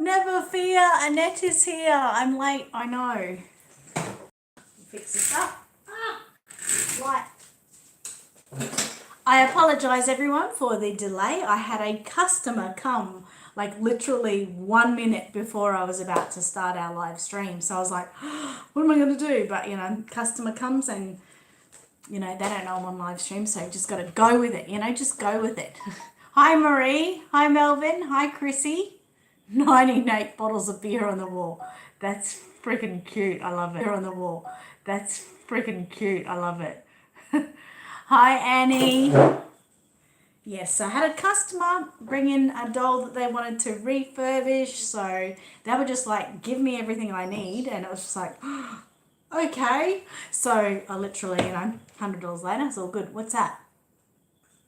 Never fear, Annette is here. I'm late, I know. Fix this up. Light. I apologise everyone for the delay. I had a customer come like literally 1 minute before I was about to start our live stream. So I was like, what am I going to do? But, you know, customer comes and, you know, they don't know I'm on live stream. So you just got to go with it, you know, just go with it. Hi, Marie. Hi, Melvin. Hi, Chrissy. 98 bottles of beer on the wall. That's freaking cute. I love it. Beer on the wall. That's freaking cute. I love it. Hi, Annie. Yes, I had a customer bring in a doll that they wanted to refurbish. So they were just like, give me everything I need. And it was just like, okay. So I literally, you know, $100 later, it's all good. What's that?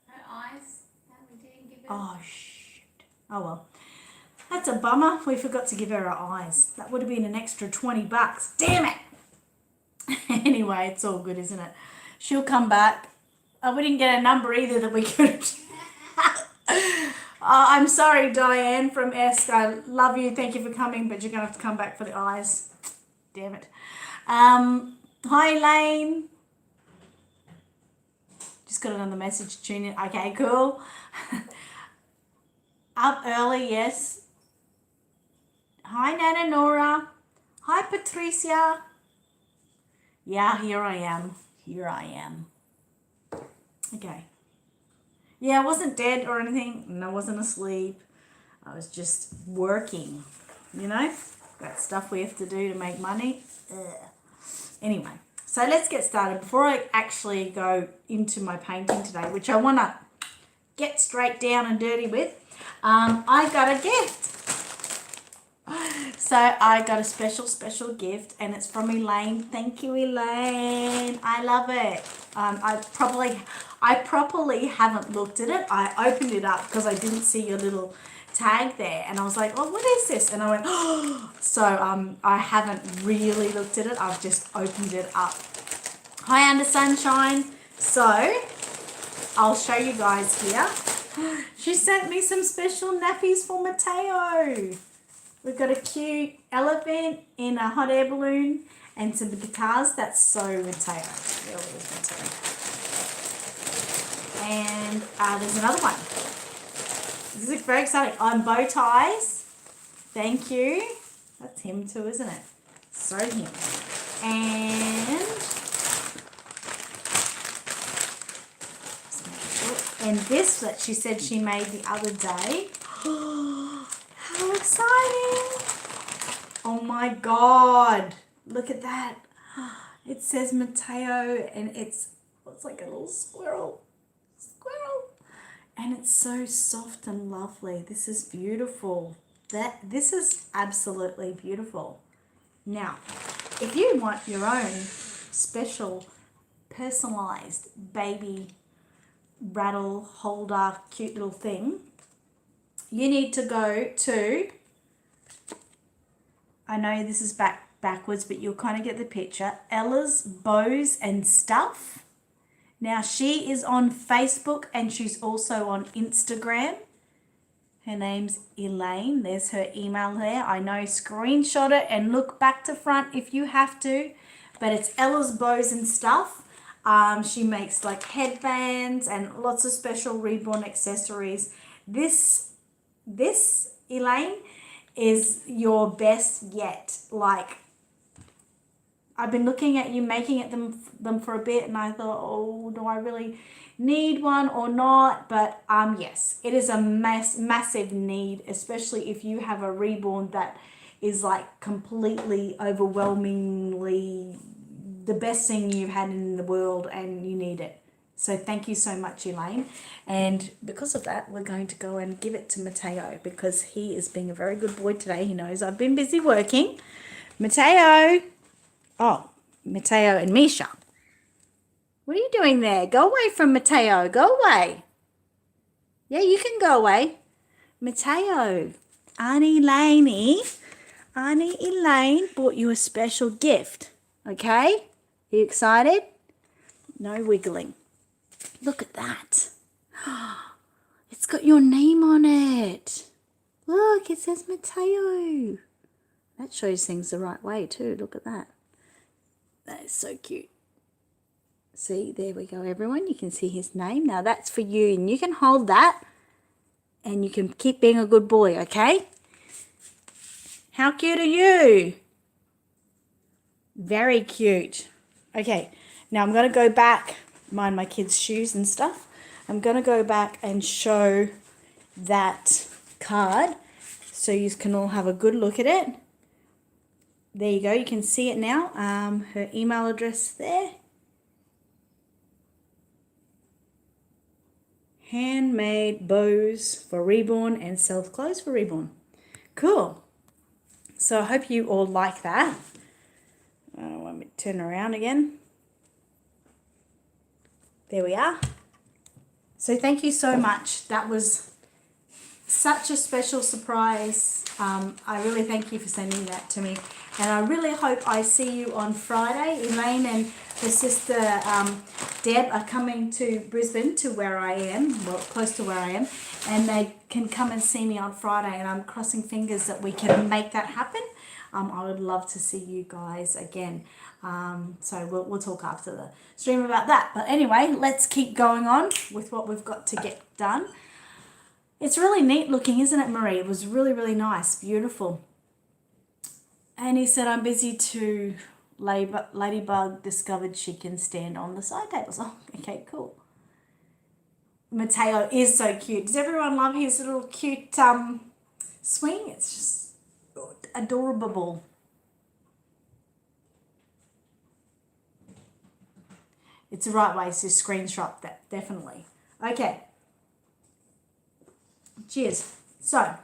Her eyes that we didn't give her. Oh, shit. Oh, well. That's a bummer. We forgot to give her her eyes. That would have been an extra $20. Damn it! Anyway, it's all good, isn't it? She'll come back. Oh, we didn't get a number either that we could. I'm sorry, Diane from Esk. I love you. Thank you for coming, but you're going to have to come back for the eyes. Damn it. Hi, Lane. Just got another message to tune in. Okay, cool. Up early, yes. Hi, Nana Nora. Hi, Patricia. Yeah, here I am. Here I am. Okay. Yeah, I wasn't dead or anything, and I wasn't asleep. I was just working, you know? That stuff we have to do to make money. Ugh. Anyway, so let's get started. Before I actually go into my painting today, which I want to get straight down and dirty with, I got a gift. So I got a special gift, and it's from Elaine. Thank you, Elaine. I love it. I properly haven't looked at it. I opened it up because I didn't see your little tag there, and I was like, oh, what is this? And I went, oh. So I haven't really looked at it. I've just opened it up. Hi, Under Sunshine. So I'll show you guys here. She sent me some special nappies for Mateo. We've got a cute elephant in a hot air balloon and some guitars. That's so Mateo. It's really Mateo. And there's another one. This is very exciting. On bow ties. Thank you. That's him too, isn't it? So him. And this that she said she made the other day. How exciting! Oh my God! Look at that. It says Mateo, and it's like a little squirrel. And it's so soft and lovely. This is beautiful. This is absolutely beautiful. Now, if you want your own special personalized baby rattle holder cute little thing, you need to go to, I know this is backwards, but you'll kind of get the picture, Ella's Bows and Stuff. Now, she is on Facebook and she's also on Instagram. Her name's Elaine. There's her email there. I know, screenshot it and look back to front if you have to. But it's Ella's Bows and Stuff. She makes like headbands and lots of special Reborn accessories. This, Elaine, is your best yet. Like, I've been looking at you making them for a bit, and I thought, oh, do I really need one or not? But yes, it is a massive need, especially if you have a Reborn that is like completely overwhelmingly the best thing you've had in the world, and you need it. So thank you so much, Elaine. And because of that, we're going to go and give it to Mateo because he is being a very good boy today. He knows I've been busy working. Mateo. Oh, Mateo and Misha. What are you doing there? Go away from Mateo. Go away. Yeah, you can go away. Mateo. Auntie Elaine bought you a special gift. Okay? Are you excited? No wiggling. Look at that. It's got your name on it. Look, it says Matteo. That shows things the right way too. Look at that. That is so cute. See, there we go, everyone. You can see his name. Now that's for you, and you can hold that, and you can keep being a good boy, okay? How cute are you? Very cute. Okay, now I'm going to go back, mind my kids' shoes and stuff. I'm going to go back and show that card so you can all have a good look at it. There you go. You can see it now. Her email address there. Handmade bows for Reborn and self-clothes for Reborn. Cool. So I hope you all like that. Let me turn around again. There we are. So thank you so much. That was such a special surprise. I really thank you for sending that to me. And I really hope I see you on Friday. Elaine and her sister Deb are coming to Brisbane, to where I am, well, close to where I am, and they can come and see me on Friday, and I'm crossing fingers that we can make that happen. I would love to see you guys again. So we'll talk after the stream about that. But anyway, let's keep going on with what we've got to get done. It's really neat looking, isn't it, Marie? It was really, really nice, beautiful. And he said, I'm busy too. Ladybug discovered she can stand on the side tables. Oh, okay, cool. Matteo is so cute. Does everyone love his little cute swing? It's just adorable. It's the right way to screenshot that, definitely. Okay. Cheers. So,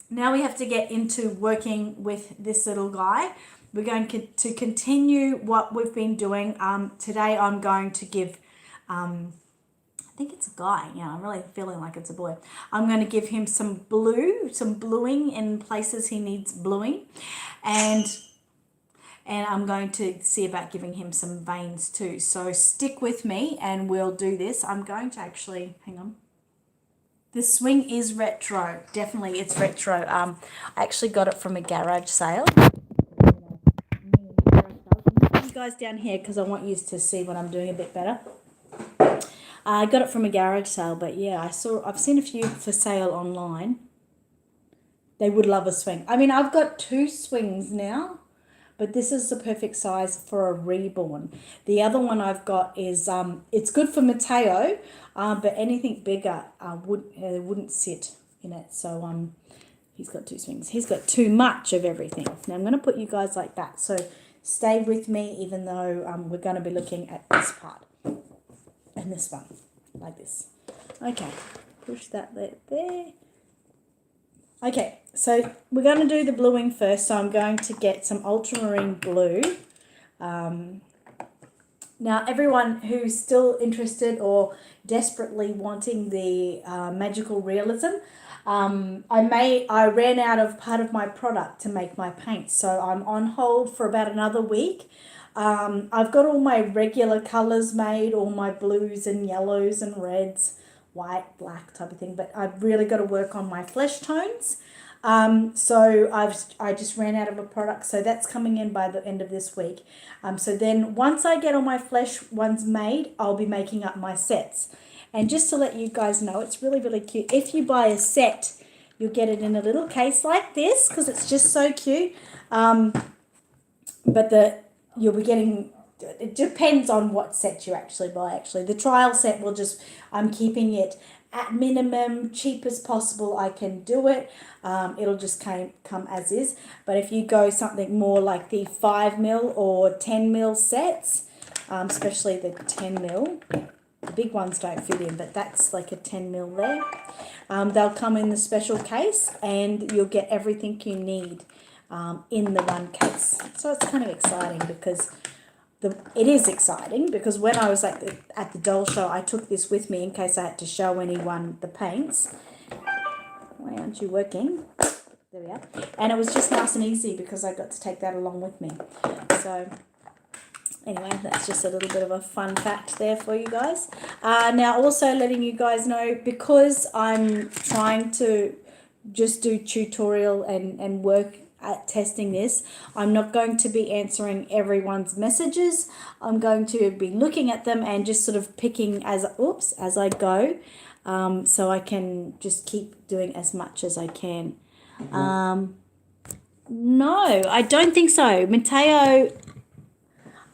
now we have to get into working with this little guy. We're going to continue what we've been doing. Today I'm going to give, I think it's a guy. Yeah, I'm really feeling like it's a boy. I'm going to give him some bluing in places he needs bluing. And I'm going to see about giving him some veins too. So stick with me and we'll do this. I'm going to actually, hang on. The swing is retro. Definitely it's retro. I actually got it from a garage sale. You guys down here because I want you to see what I'm doing a bit better. I got it from a garage sale, but yeah, I've seen a few for sale online. They would love a swing. I mean, I've got 2 swings now, but this is the perfect size for a Reborn. The other one I've got is it's good for Matteo, but anything bigger wouldn't sit in it. So he's got 2 swings. He's got too much of everything. Now I'm going to put you guys like that. So stay with me, even though we're going to be looking at this part and this one, like this. Okay, push that there. Okay, so we're going to do the bluing first. So I'm going to get some ultramarine blue. Now, everyone who's still interested or desperately wanting the magical realism, I ran out of part of my product to make my paints, so I'm on hold for about another week. I've got all my regular colours made, all my blues and yellows and reds, white, black type of thing, but I've really got to work on my flesh tones. So I just ran out of a product, so that's coming in by the end of this week. So then once I get all my flesh ones made, I'll be making up my sets. And just to let you guys know, it's really, really cute. If you buy a set, you'll get it in a little case like this because it's just so cute. But you'll be getting, it depends on what set you actually buy. Actually, the trial set I'm keeping it at minimum, cheap as possible. I can do it. It'll just come as is. But if you go something more like the 5mm or 10mm sets, especially the 10mm, the big ones don't fit in, but that's like a 10mm there. They'll come in the special case and you'll get everything you need in the one case. So it's kind of exciting because it is exciting because when I was at the doll show, I took this with me in case I had to show anyone the paints. Why aren't you working? There we are. And it was just nice and easy because I got to take that along with me. So anyway, that's just a little bit of a fun fact there for you guys. Now also letting you guys know, because I'm trying to just do tutorial and work at testing this. I'm not going to be answering everyone's messages. I'm going to be looking at them and just sort of picking as I go, so I can just keep doing as much as I can. No, I don't think so. Mateo,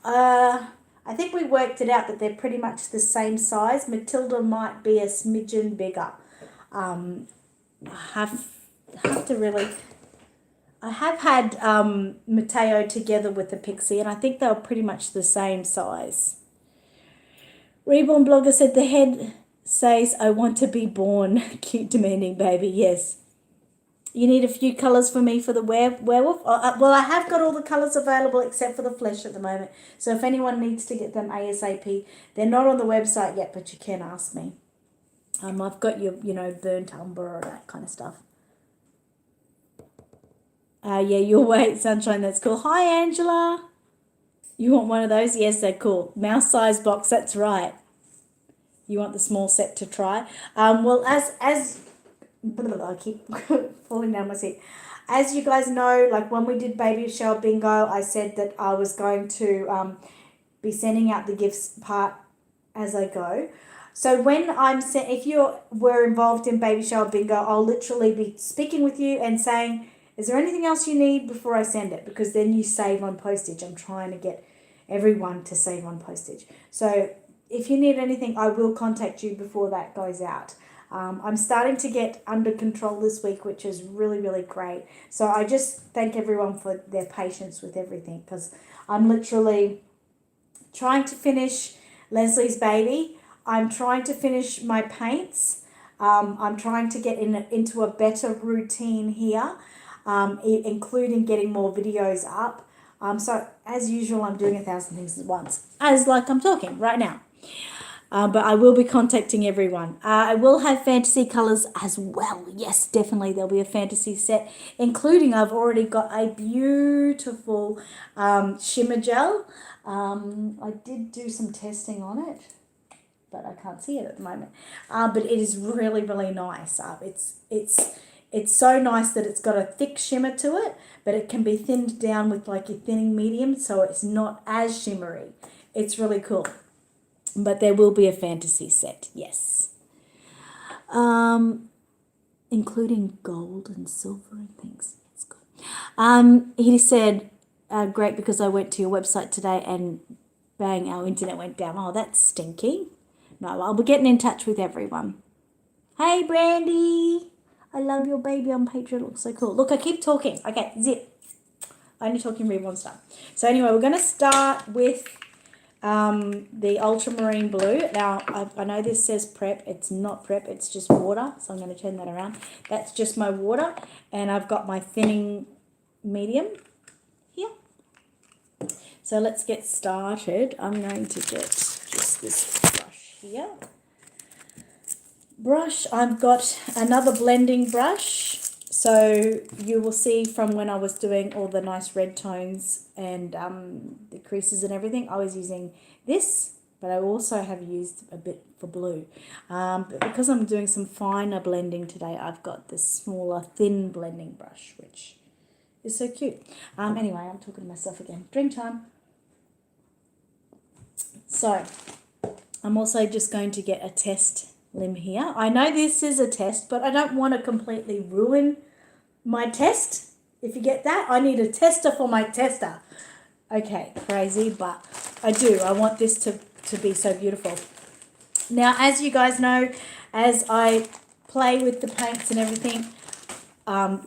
I think we worked it out that they're pretty much the same size. Matilda might be a smidgen bigger. I have to really. I have had Mateo together with the Pixie, and I think they were pretty much the same size. Reborn blogger said the head says, "I want to be born." Cute, demanding baby. Yes. You need a few colours for me for the werewolf? Well, I have got all the colours available except for the flesh at the moment. So if anyone needs to get them ASAP, they're not on the website yet, but you can ask me. I've got your, burnt umber or that kind of stuff. Yeah, you'll wait, sunshine. That's cool. Hi, Angela. You want one of those? Yes, they're cool. Mouse size box. That's right. You want the small set to try? Well, as I keep falling down my seat. As you guys know, like when we did baby shower bingo, I said that I was going to be sending out the gifts part as I go. So when if you were involved in baby shower bingo, I'll literally be speaking with you and saying, is there anything else you need before I send it? Because then you save on postage. I'm trying to get everyone to save on postage. So if you need anything, I will contact you before that goes out. I'm starting to get under control this week, which is really, really great. So I just thank everyone for their patience with everything, because I'm literally trying to finish Leslie's baby. I'm trying to finish my paints. I'm trying to get into a better routine here, including getting more videos up. So as usual, I'm doing 1,000 things at once, as like I'm talking right now. But I will be contacting everyone. I will have fantasy colours as well. Yes, definitely there'll be a fantasy set, including I've already got a beautiful shimmer gel. I did do some testing on it, but I can't see it at the moment. But it is really, really nice. It's so nice that it's got a thick shimmer to it, but it can be thinned down with like a thinning medium, so it's not as shimmery. It's really cool. But there will be a fantasy set, yes. Including gold and silver and things. It's good. He said, great, because I went to your website today and bang, our internet went down. Oh, that's stinky. No, I'll be getting in touch with everyone. Hey, Brandy. I love your baby on Patreon. It looks so cool. Look, I keep talking. Okay, zip. I'm only talking Reborn stuff. So anyway, we're going to start with the ultramarine blue. Now, I know this says prep. It's not prep. It's just water. So I'm going to turn that around. That's just my water. And I've got my thinning medium here. So let's get started. I'm going to get just this brush here. I've got another blending brush. So you will see from when I was doing all the nice red tones and the creases and everything, I was using this, but I also have used a bit for blue. But because I'm doing some finer blending today, I've got this smaller, thin blending brush, which is so cute. Anyway, I'm talking to myself again. Drink time. So I'm also just going to get a test limb here. I know this is a test, but I don't want to completely ruin my test. If you get that, I need a tester for my tester. Okay, crazy, but I do. I want this to be so beautiful. Now, as you guys know, as I play with the paints and everything,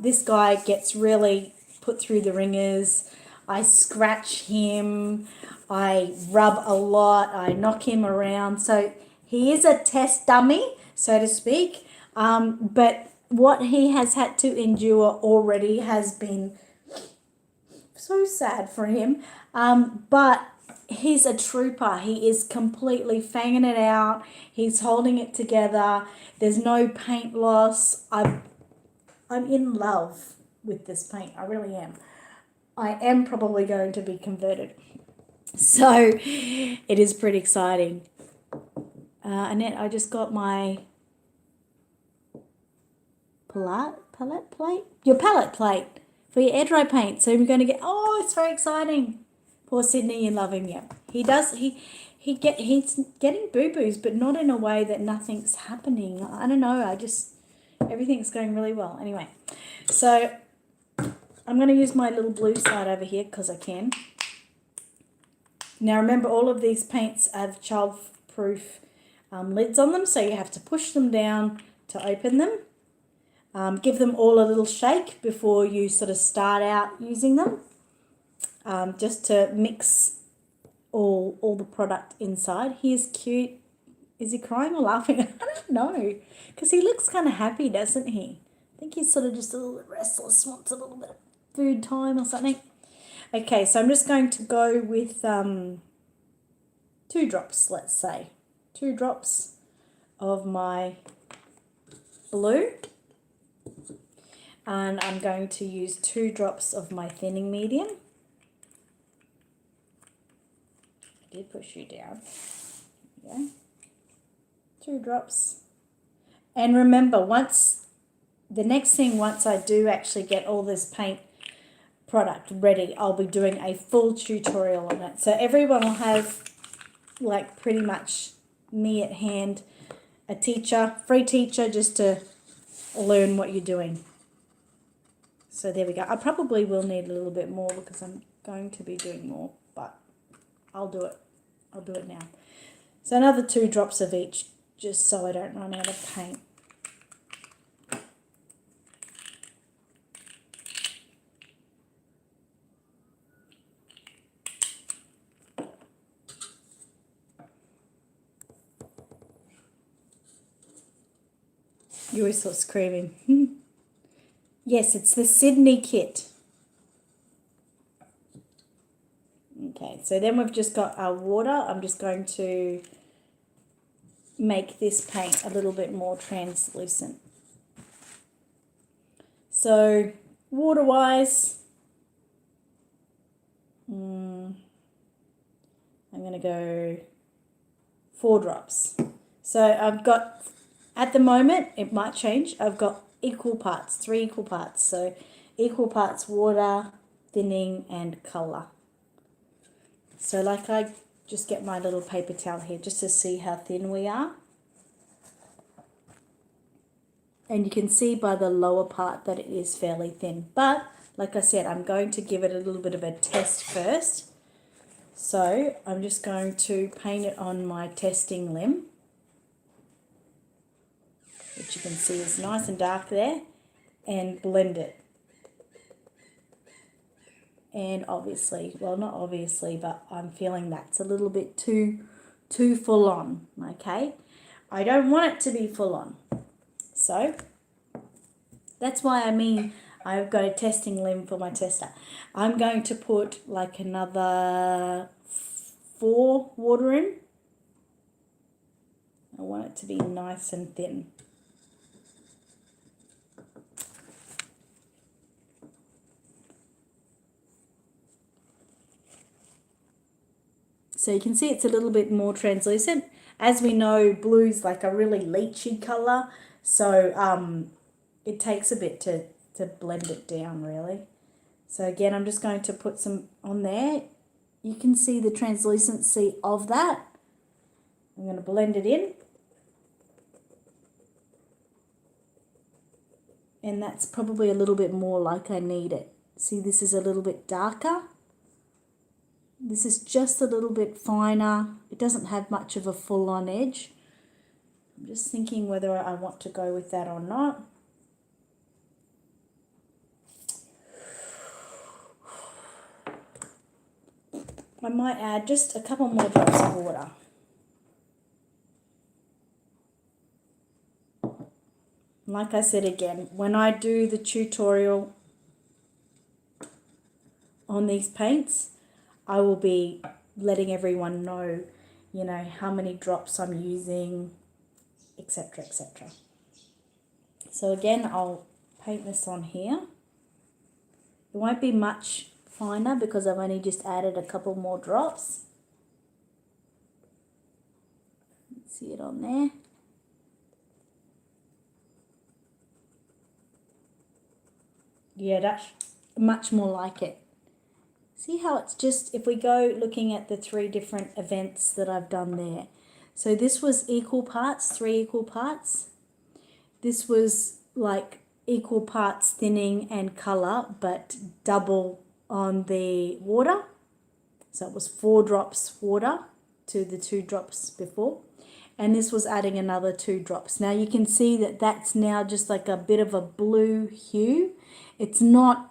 this guy gets really put through the ringers. I scratch him. I rub a lot. I knock him around. So he is a test dummy, so to speak. But what he has had to endure already has been so sad for him. But he's a trooper. He is completely fanging it out. He's holding it together. There's no paint loss. I'm in love with this paint. I really am. I am probably going to be converted. So it is pretty exciting. Annette, I just got my palette plate? Your palette plate for your air dry paint. So we're going to get, oh, it's very exciting. Poor Sydney, you love him, yeah. He's getting boo-boos, but not in a way that nothing's happening. I don't know, everything's going really well. Anyway, so I'm going to use my little blue side over here because I can. Now remember, all of these paints have child-proof lids on them, so you have to push them down to open them. Give them all a little shake before you sort of start out using them, just to mix all the product inside. He is cute. Is he crying or laughing? I don't know, because he looks kind of happy, doesn't he? I think he's sort of just a little bit restless, wants a little bit of food time or something. Okay, so I'm just going to go with 2 drops, let's say. 2 drops of my blue. And I'm going to use 2 drops of my thinning medium. I did push you down. Yeah. 2 drops. And remember, once I do actually get all this paint product ready, I'll be doing a full tutorial on it. So everyone will have like pretty much me at hand, a teacher, free teacher, just to learn what you're doing. So there we go. I probably will need a little bit more because I'm going to be doing more, but I'll do it. I'll do it now. So another 2 drops of each, just so I don't run out of paint. You always start screaming. Yes, it's the Sydney kit. Okay, so then we've just got our water. I'm just going to make this paint a little bit more translucent. So water-wise, I'm going to go 4 drops. So I've got, at the moment, it might change, I've got 3 equal parts. So equal parts water, thinning, and colour. So like I just get my little paper towel here just to see how thin we are. And you can see by the lower part that it is fairly thin. But like I said, I'm going to give it a little bit of a test first. So I'm just going to paint it on my testing limb, which you can see is nice and dark there, and blend it. And obviously, well, not obviously, but I'm feeling that's a little bit too full on, okay? I don't want it to be full on. So that's why I've got a testing limb for my tester. I'm going to put like another 4 water in. I want it to be nice and thin. So you can see it's a little bit more translucent. As we know, blue's like a really leachy colour, so it takes a bit to blend it down really. So again, I'm just going to put some on there. You can see the translucency of that. I'm going to blend it in. And that's probably a little bit more like I need it. See, this is a little bit darker. This is just a little bit finer. It doesn't have much of a full-on edge. I'm just thinking whether I want to go with that or not. I might add just a couple more drops of water. Like I said again, when I do the tutorial on these paints, I will be letting everyone know, you know, how many drops I'm using, etc., etc. So again, I'll paint this on here. It won't be much finer because I've only just added a couple more drops. See it on there. Yeah, that's much more like it. See how it's just, if we go looking at the 3 different events that I've done there. So this was equal parts, 3 equal parts. This was like equal parts thinning and colour, but double on the water. So it was 4 drops water to the 2 drops before. And this was adding another 2 drops. Now you can see that that's now just like a bit of a blue hue. It's not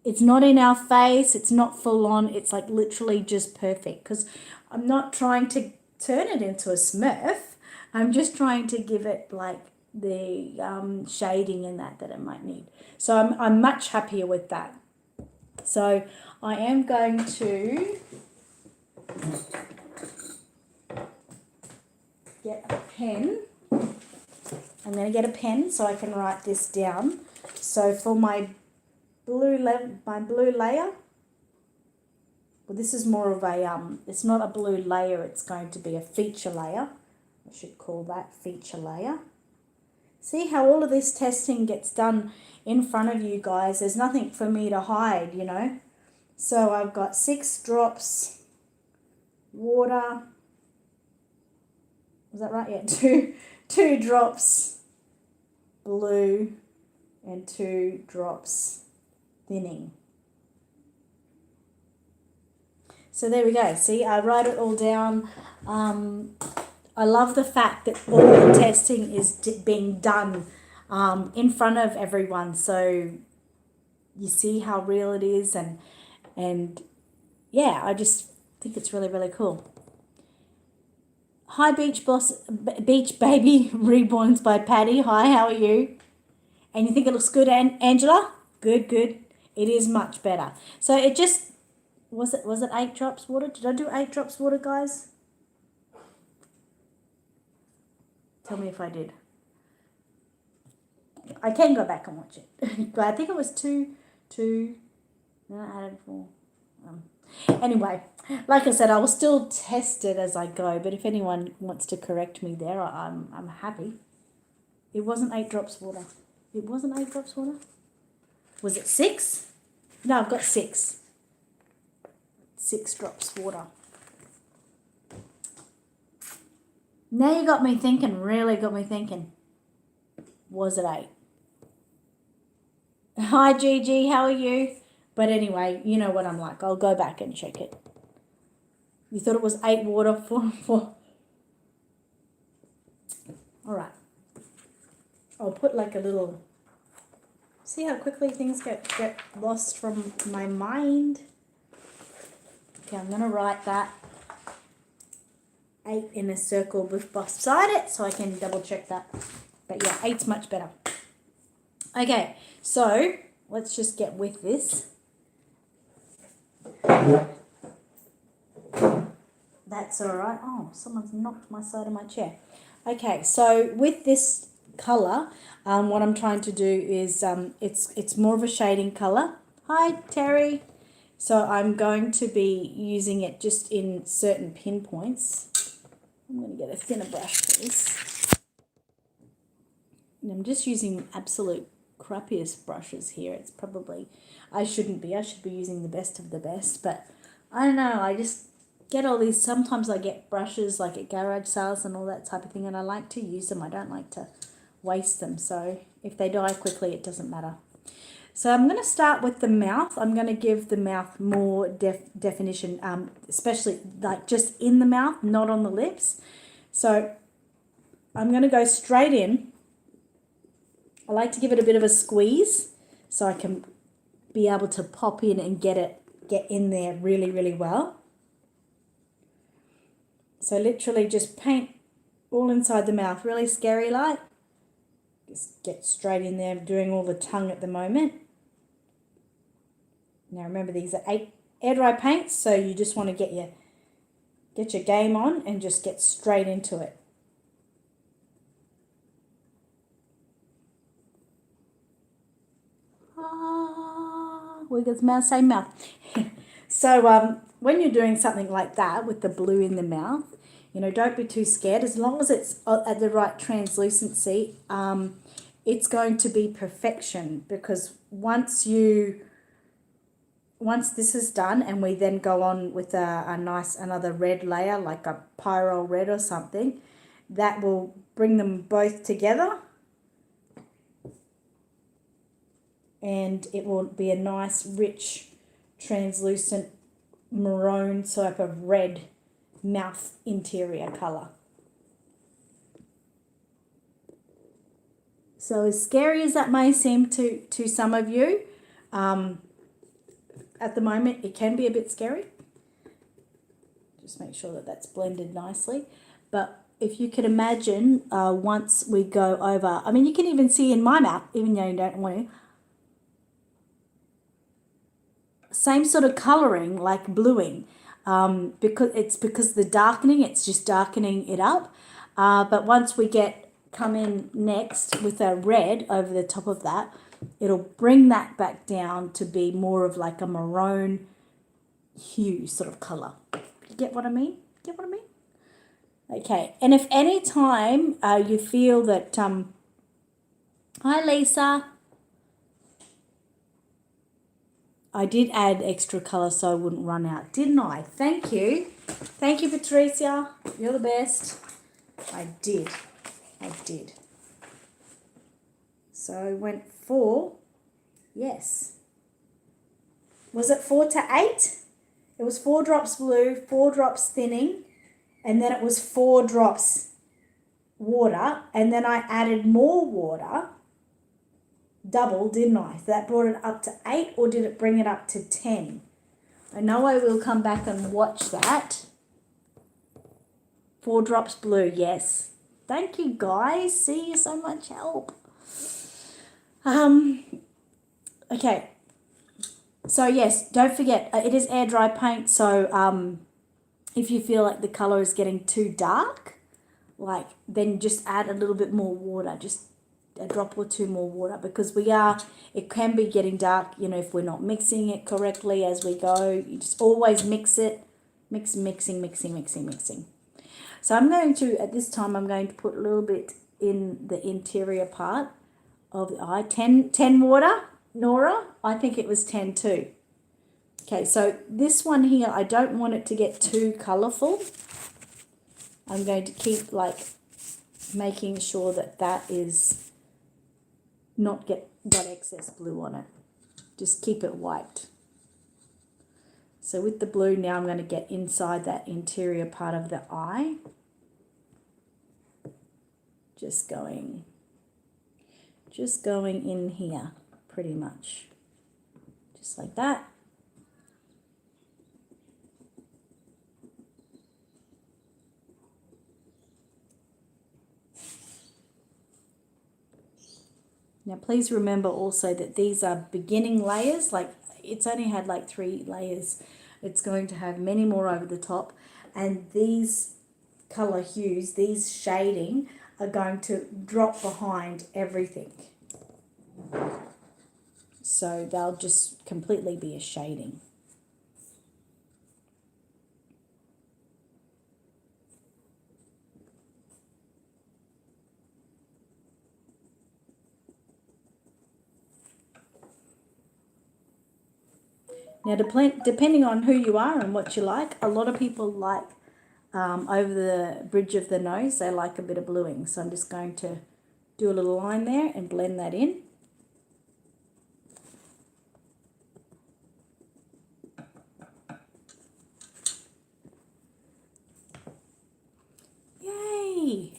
in our face, it's not full on, it's like literally just perfect, because I'm not trying to turn it into a smurf. I'm just trying to give it like the shading and that it might need. So I'm much happier with that. So I am going to get a pen. I'm going to get a pen so I can write this down. So for my blue layer, well, this is more of a it's not a blue layer, it's going to be a feature layer. I should call that feature layer. See how all of this testing gets done in front of you guys. There's nothing for me to hide, you know. So I've got 6 drops water. Was that right? Yeah, two drops blue and 2 drops thinning. So there we go. See, I write it all down. I love the fact that all the testing is being done in front of everyone. So you see how real it is, and yeah, I just think it's really, really cool. Hi, Beach Baby Reborns by Patty. Hi, how are you? And you think it looks good, Angela? Good. It is much better. So it just, was it 8 drops water? Did I do 8 drops water, guys? Tell me if I did. I can go back and watch it. But I think it was 2, no, I added 4. Anyway, like I said, I will still test it as I go, but if anyone wants to correct me there, I'm happy. It wasn't 8 drops water. It wasn't 8 drops water? Was it 6? No, I've got 6. 6 drops water. Now you got me thinking, really got me thinking. Was it 8? Hi, Gigi, how are you? But anyway, you know what I'm like. I'll go back and check it. You thought it was 8 water for... All right. I'll put like a little... See how quickly things get lost from my mind? Okay, I'm going to write that 8 in a circle beside it so I can double check that. But yeah, 8's much better. Okay, so let's just get with this. That's all right. Oh, someone's knocked my side of my chair. Okay, so with this colour, what I'm trying to do is it's more of a shading colour. Hi, Terry. So I'm going to be using it just in certain pinpoints. I'm going to get a thinner brush for this. And I'm just using absolute crappiest brushes here. It's probably, I should be using the best of the best, but I don't know, I just get all these, sometimes I get brushes like at garage sales and all that type of thing, and I like to use them. I don't like to waste them, so if they die quickly, it doesn't matter. So I'm going to start with the mouth. I'm going to give the mouth more definition, especially like just in the mouth, not on the lips. So I'm going to go straight in. I like to give it a bit of a squeeze so I can be able to pop in and get in there really, really well. So literally just paint all inside the mouth, really scary like. Just get straight in there. I'm doing all the tongue at the moment. Now remember, these are air dry paints, so you just want to get your game on and just get straight into it. We got the same mouth. So when you're doing something like that with the blue in the mouth, you know, don't be too scared. As long as it's at the right translucency, it's going to be perfection, because once this is done and we then go on with a nice another red layer, like a pyro red or something, that will bring them both together, and it will be a nice rich translucent maroon type of red mouth interior colour. So as scary as that may seem to some of you, at the moment it can be a bit scary. Just make sure that that's blended nicely. But if you could imagine, once we go over, I mean, you can even see in my mouth, even though you don't want to, same sort of colouring, like bluing, because the darkening, it's just darkening it up. But once we come in next with a red over the top of that, it'll bring that back down to be more of like a maroon hue sort of colour. You get what I mean? Get what I mean? Okay, and if any time you feel that, hi Lisa, I did add extra colour so I wouldn't run out, didn't I? Thank you. Thank you, Patricia. You're the best. I did. So I went 4. Yes. Was it 4 to 8? It was 4 drops blue, 4 drops thinning, and then it was 4 drops water, and then I added more water. Double, didn't I? That brought it up to 8, or did it bring it up to 10? I know I will come back and watch that. 4 drops blue, yes. Thank you, guys. See you, so much help. Okay. So yes, don't forget, it is air dry paint. So if you feel like the color is getting too dark, then just add a little bit more water, just a drop or 2 more water, because it can be getting dark, if we're not mixing it correctly as we go. You just always mix it, mixing. So I'm going to, at this time, I'm going to put a little bit in the interior part of the eye. 10 water, Nora? I think it was 10 too. Okay, so this one here, I don't want it to get too colourful. I'm going to keep making sure that is not got excess blue on it. Just keep it white. So with the blue now, I'm going to get inside that interior part of the eye. Just going in here, pretty much. Just like that. Now, please remember also that these are beginning layers. It's only had 3 layers. It's going to have many more over the top. And these colour hues, these shading, are going to drop behind everything. So they'll just completely be a shading. Now, depending on who you are and what you like, a lot of people like over the bridge of the nose, they like a bit of bluing. So I'm just going to do a little line there and blend that in. Yay!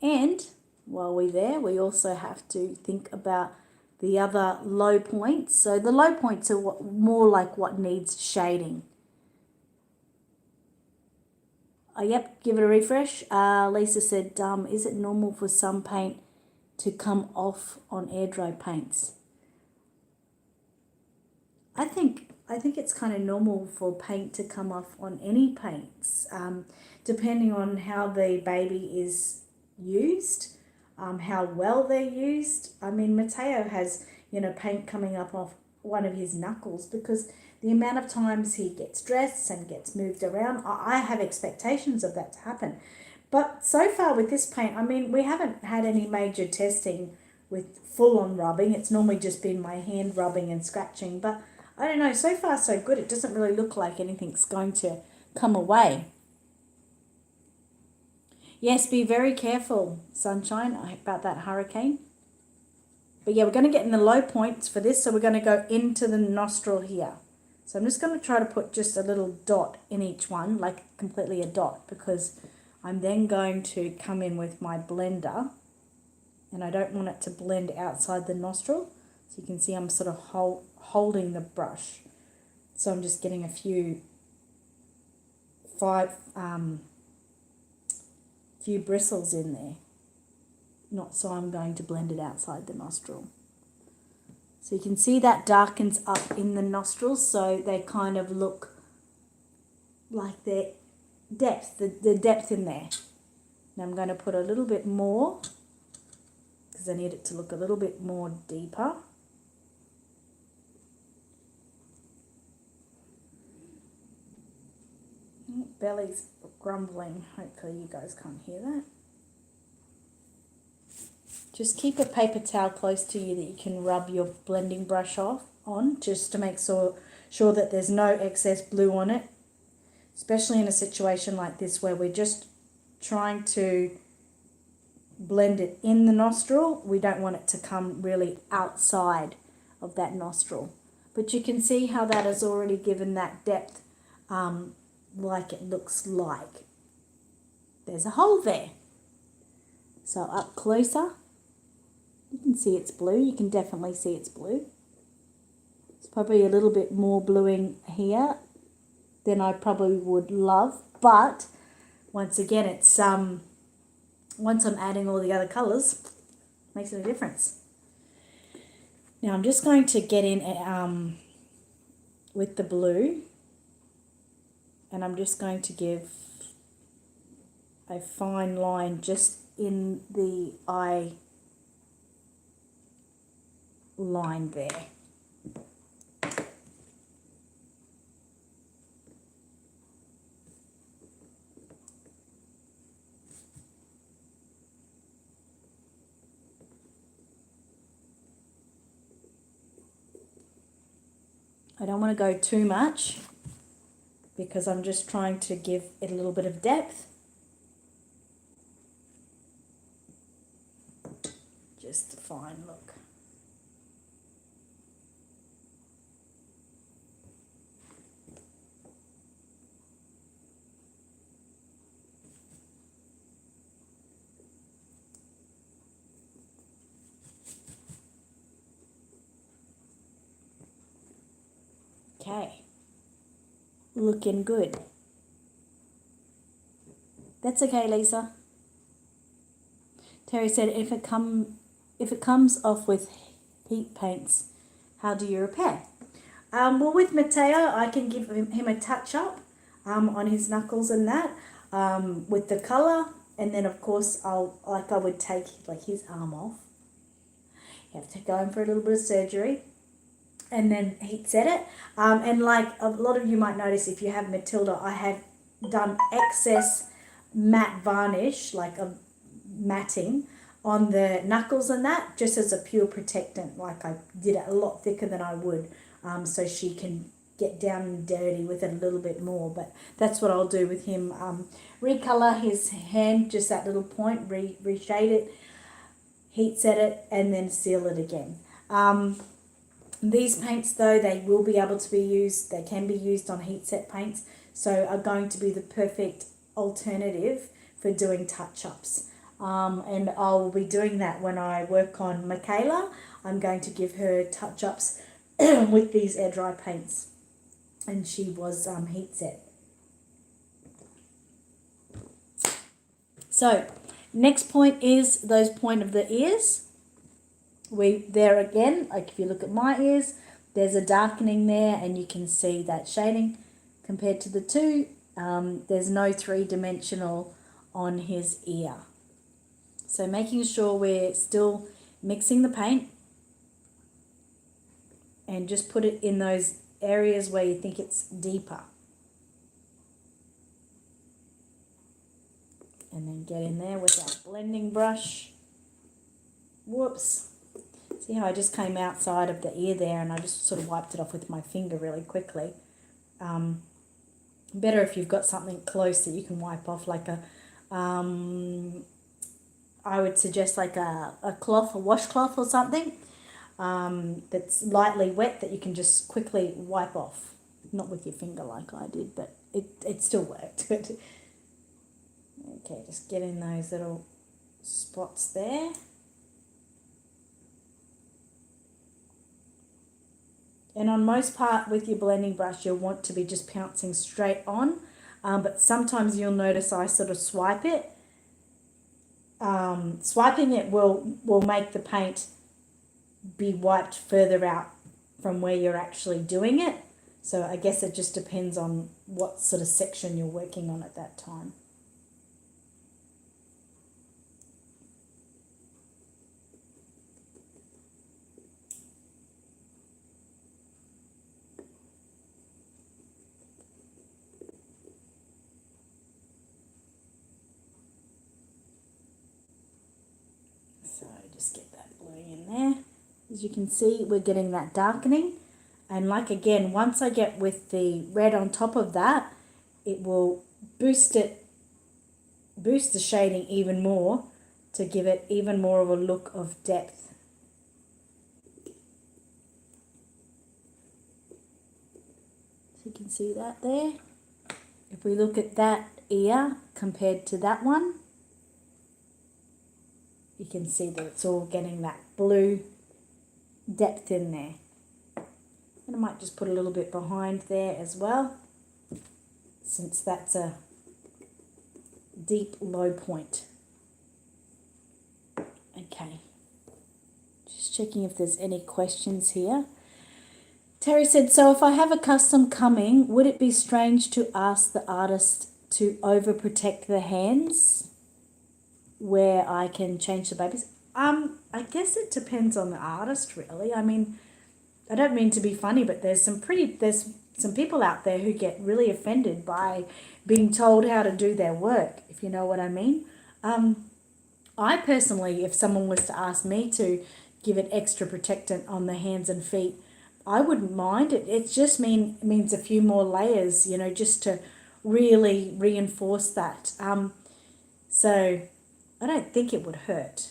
And while we're there, we also have to think about the other low points. So the low points are more like what needs shading. Yep, give it a refresh. Lisa said, is it normal for some paint to come off on air dry paints? I think it's kind of normal for paint to come off on any paints, depending on how the baby is used, how well they're used. I mean, Mateo has, paint coming up off one of his knuckles because the amount of times he gets dressed and gets moved around, I have expectations of that to happen. But so far with this paint, I mean, we haven't had any major testing with full on rubbing. It's normally just been my hand rubbing and scratching, but I don't know, so far so good. It doesn't really look like anything's going to come away. Yes, be very careful, Sunshine, about that hurricane. But yeah, we're going to get in the low points for this, so we're going to go into the nostril here. So I'm just going to try to put just a little dot in each one, like completely a dot, because I'm then going to come in with my blender, and I don't want it to blend outside the nostril. So you can see I'm sort of holding the brush. So I'm just getting a few bristles in there. Not so I'm going to blend it outside the nostril. So you can see that darkens up in the nostrils, so they kind of look like their depth, the depth in there. Now I'm going to put a little bit more, because I need it to look a little bit more deeper. Belly's grumbling. Hopefully you guys can't hear that. Just keep a paper towel close to you that you can rub your blending brush on, just to make sure that there's no excess blue on it, especially in a situation like this where we're just trying to blend it in the nostril. We don't want it to come really outside of that nostril. But you can see how that has already given that depth, like it looks like there's a hole there. So up closer, you can see it's blue. You can definitely see it's blue. It's probably a little bit more bluing here than I probably would love, but once again, it's once I'm adding all the other colours, makes it a difference. Now I'm just going to get in with the blue, and I'm just going to give a fine line just in the eye line there. I don't want to go too much because I'm just trying to give it a little bit of depth. Just a fine look. Okay, looking good. That's okay, Lisa. Terry said, if it comes off with heat paints, how do you repair? Well, with Matteo, I can give him a touch up on his knuckles and that with the colour, and then of course I would take like his arm off. You have to go in for a little bit of surgery, and then heat set it. And like a lot of you might notice, if you have Matilda, I have done excess matte varnish, like a matting on the knuckles and that, just as a pure protectant. Like I did it a lot thicker than I would, so she can get down and dirty with it a little bit more. But that's what I'll do with him. Recolor his hand, just that little point, reshade it, heat set it, and then seal it again. These paints though, they will be able to be used, they can be used on heat set paints, so are going to be the perfect alternative for doing touch-ups. And I'll be doing that when I work on Michaela. I'm going to give her touch-ups with these air dry paints, and she was heat set. So next point is those point of the ears. There again, like if you look at my ears, there's a darkening there, and you can see that shading compared to the two. There's no three-dimensional on his ear. So making sure we're still mixing the paint, and just put it in those areas where you think it's deeper. And then get in there with our blending brush. Whoops. See how I just came outside of the ear there and I just sort of wiped it off with my finger really quickly. Better if you've got something close that you can wipe off, like a, I would suggest like a cloth, a washcloth or something that's lightly wet that you can just quickly wipe off. Not with your finger like I did, but it still worked. Okay, just get in those little spots there. And on most part with your blending brush, you'll want to be just pouncing straight on. But sometimes you'll notice I sort of swipe it. Swiping it will make the paint be wiped further out from where you're actually doing it. So I guess it just depends on what sort of section you're working on at that time. So just get that blue in there. As you can see, we're getting that darkening. And like again, once I get with the red on top of that, it will boost the shading even more to give it even more of a look of depth. So you can see that there. If we look at that ear compared to that one, you can see that it's all getting that blue depth in there. And I might just put a little bit behind there as well, since that's a deep low point. Okay, just checking if there's any questions here. Terry said, so if I have a custom coming, would it be strange to ask the artist to overprotect the hands where I can change the babies? I guess it depends on the artist, really. I mean, I don't mean to be funny, but there's some people out there who get really offended by being told how to do their work, if you know what I mean. I personally, if someone was to ask me to give it extra protectant on the hands and feet, I wouldn't mind it. It just means a few more layers, you know, just to really reinforce that. So I don't think it would hurt.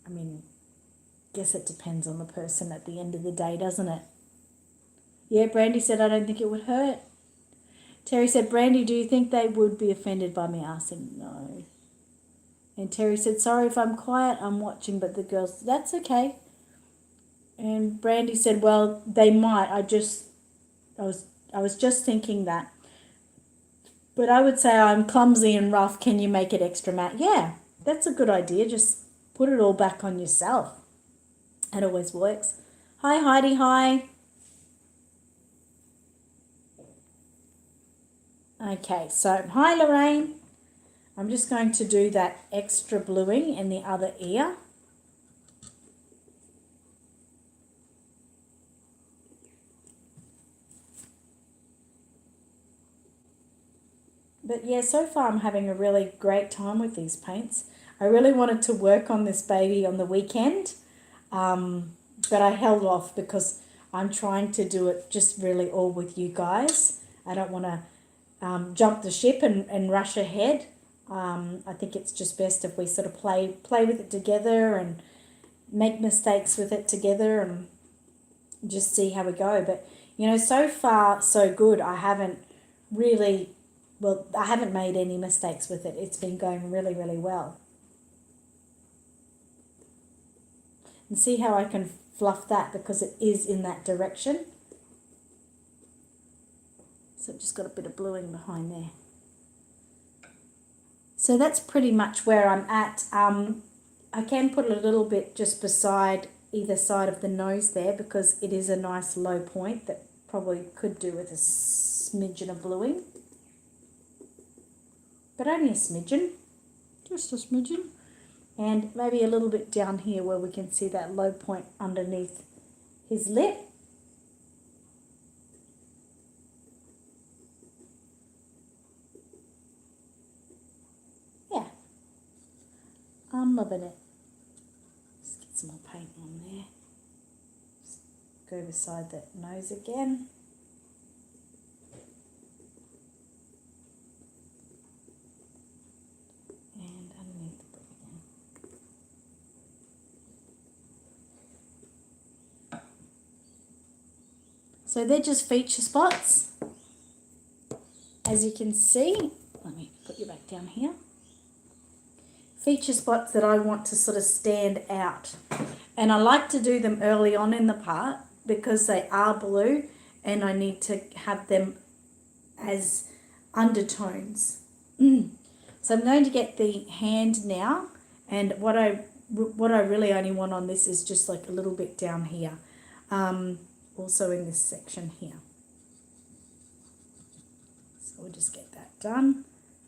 I mean, guess it depends on the person at the end of the day, doesn't it? Yeah, Brandy said, I don't think it would hurt. Terry said, Brandy, do you think they would be offended by me asking? No. And Terry said, sorry if I'm quiet, I'm watching, but the girls, that's okay. And Brandy said, well, they might. I was just thinking that. But I would say I'm clumsy and rough. Can you make it extra matte? Yeah, that's a good idea. Just put it all back on yourself. It always works. Hi, Heidi. Hi. Okay, so hi, Lorraine. I'm just going to do that extra bluing in the other ear. But yeah, so far I'm having a really great time with these paints. I really wanted to work on this baby on the weekend, but I held off because I'm trying to do it just really all with you guys. I don't want to jump the ship and rush ahead. I think it's just best if we sort of play with it together and make mistakes with it together and just see how we go. But, you know, so far so good. I haven't made any mistakes with it. It's been going really, really well. And see how I can fluff that because it is in that direction. So I've just got a bit of bluing behind there. So that's pretty much where I'm at. I can put a little bit just beside either side of the nose there because it is a nice low point that probably could do with a smidgen of bluing. But only a smidgen, just a smidgen. And maybe a little bit down here where we can see that low point underneath his lip. Yeah, I'm loving it. Let's get some more paint on there. go beside that nose again. And underneath the lip again. So they're just feature spots. As you can see, let me put you back down here. Feature spots that I want to sort of stand out. And I like to do them early on in the part because they are blue and I need to have them as undertones. So I'm going to get the hand now, and what I really only want on this is just like a little bit down here, also in this section here. So we'll just get that done.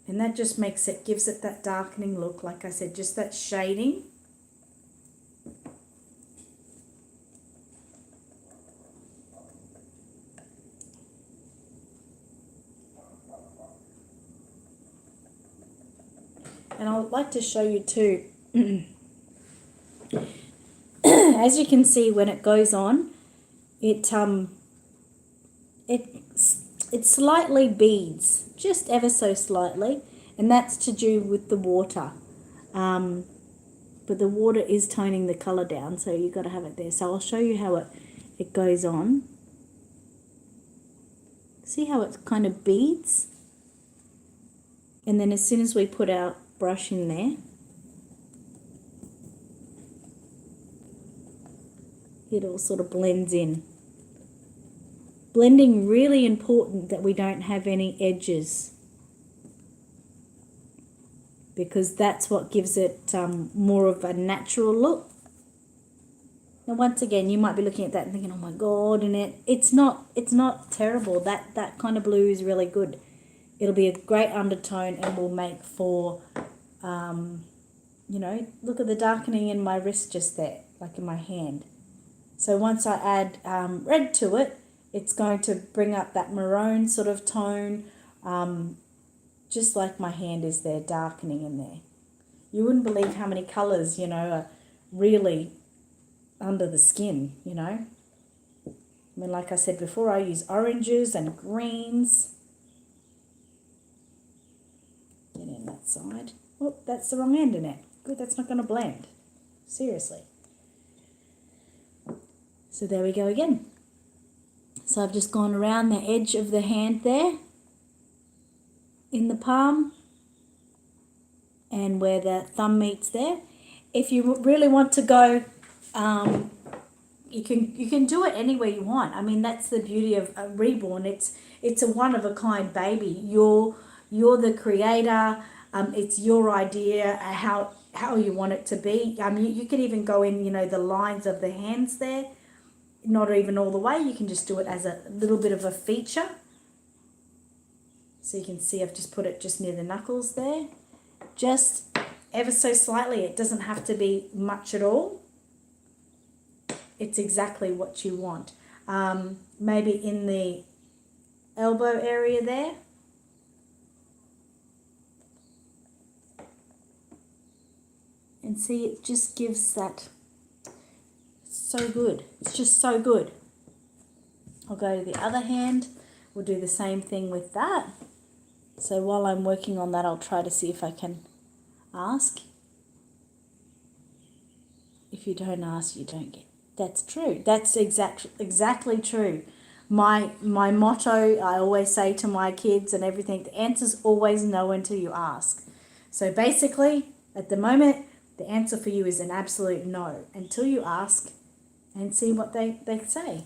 And that just gives it that darkening look, like I said, just that shading. And I'd like to show you too, as you can see when it goes on, it slightly beads, just ever so slightly, and that's to do with the water. But the water is toning the colour down, so you've got to have it there. So I'll show you how it goes on. See how it kind of beads? And then as soon as we put our brush in there, it all sort of blends in. Blending, really important that we don't have any edges, because that's what gives it more of a natural look. Now once again, you might be looking at that and thinking, oh my God, Annette, it's not terrible. That kind of blue is really good. It'll be a great undertone and will make for, you know, look at the darkening in my wrist just there, like in my hand. So once I add red to it, it's going to bring up that maroon sort of tone, just like my hand is there, darkening in there. You wouldn't believe how many colours, you know, are really under the skin, you know. I mean, like I said before, I use oranges and greens. Get in that side. Oh, that's the wrong end in it. Good, that's not going to blend. Seriously. So there we go again. So I've just gone around the edge of the hand there, in the palm, and where the thumb meets there. If you really want to go, you can do it anywhere you want. I mean, that's the beauty of Reborn. It's a one-of-a-kind baby. You're the creator. It's your idea how you want it to be. You could even go in, you know, the lines of the hands there. Not even all the way. You can just do it as a little bit of a feature. So you can see I've just put it just near the knuckles there. Just ever so slightly. It doesn't have to be much at all. It's exactly what you want. Maybe in the elbow area there. And see, it just gives that so good. It's just so good. I'll go to the other hand. We'll do the same thing with that. So while I'm working on that, I'll try to see if I can ask. If you don't ask, you don't get. That's true. That's exactly true. My motto, I always say to my kids and everything, the answer's always no until you ask. So basically, at the moment, the answer for you is an absolute no until you ask and see what they say.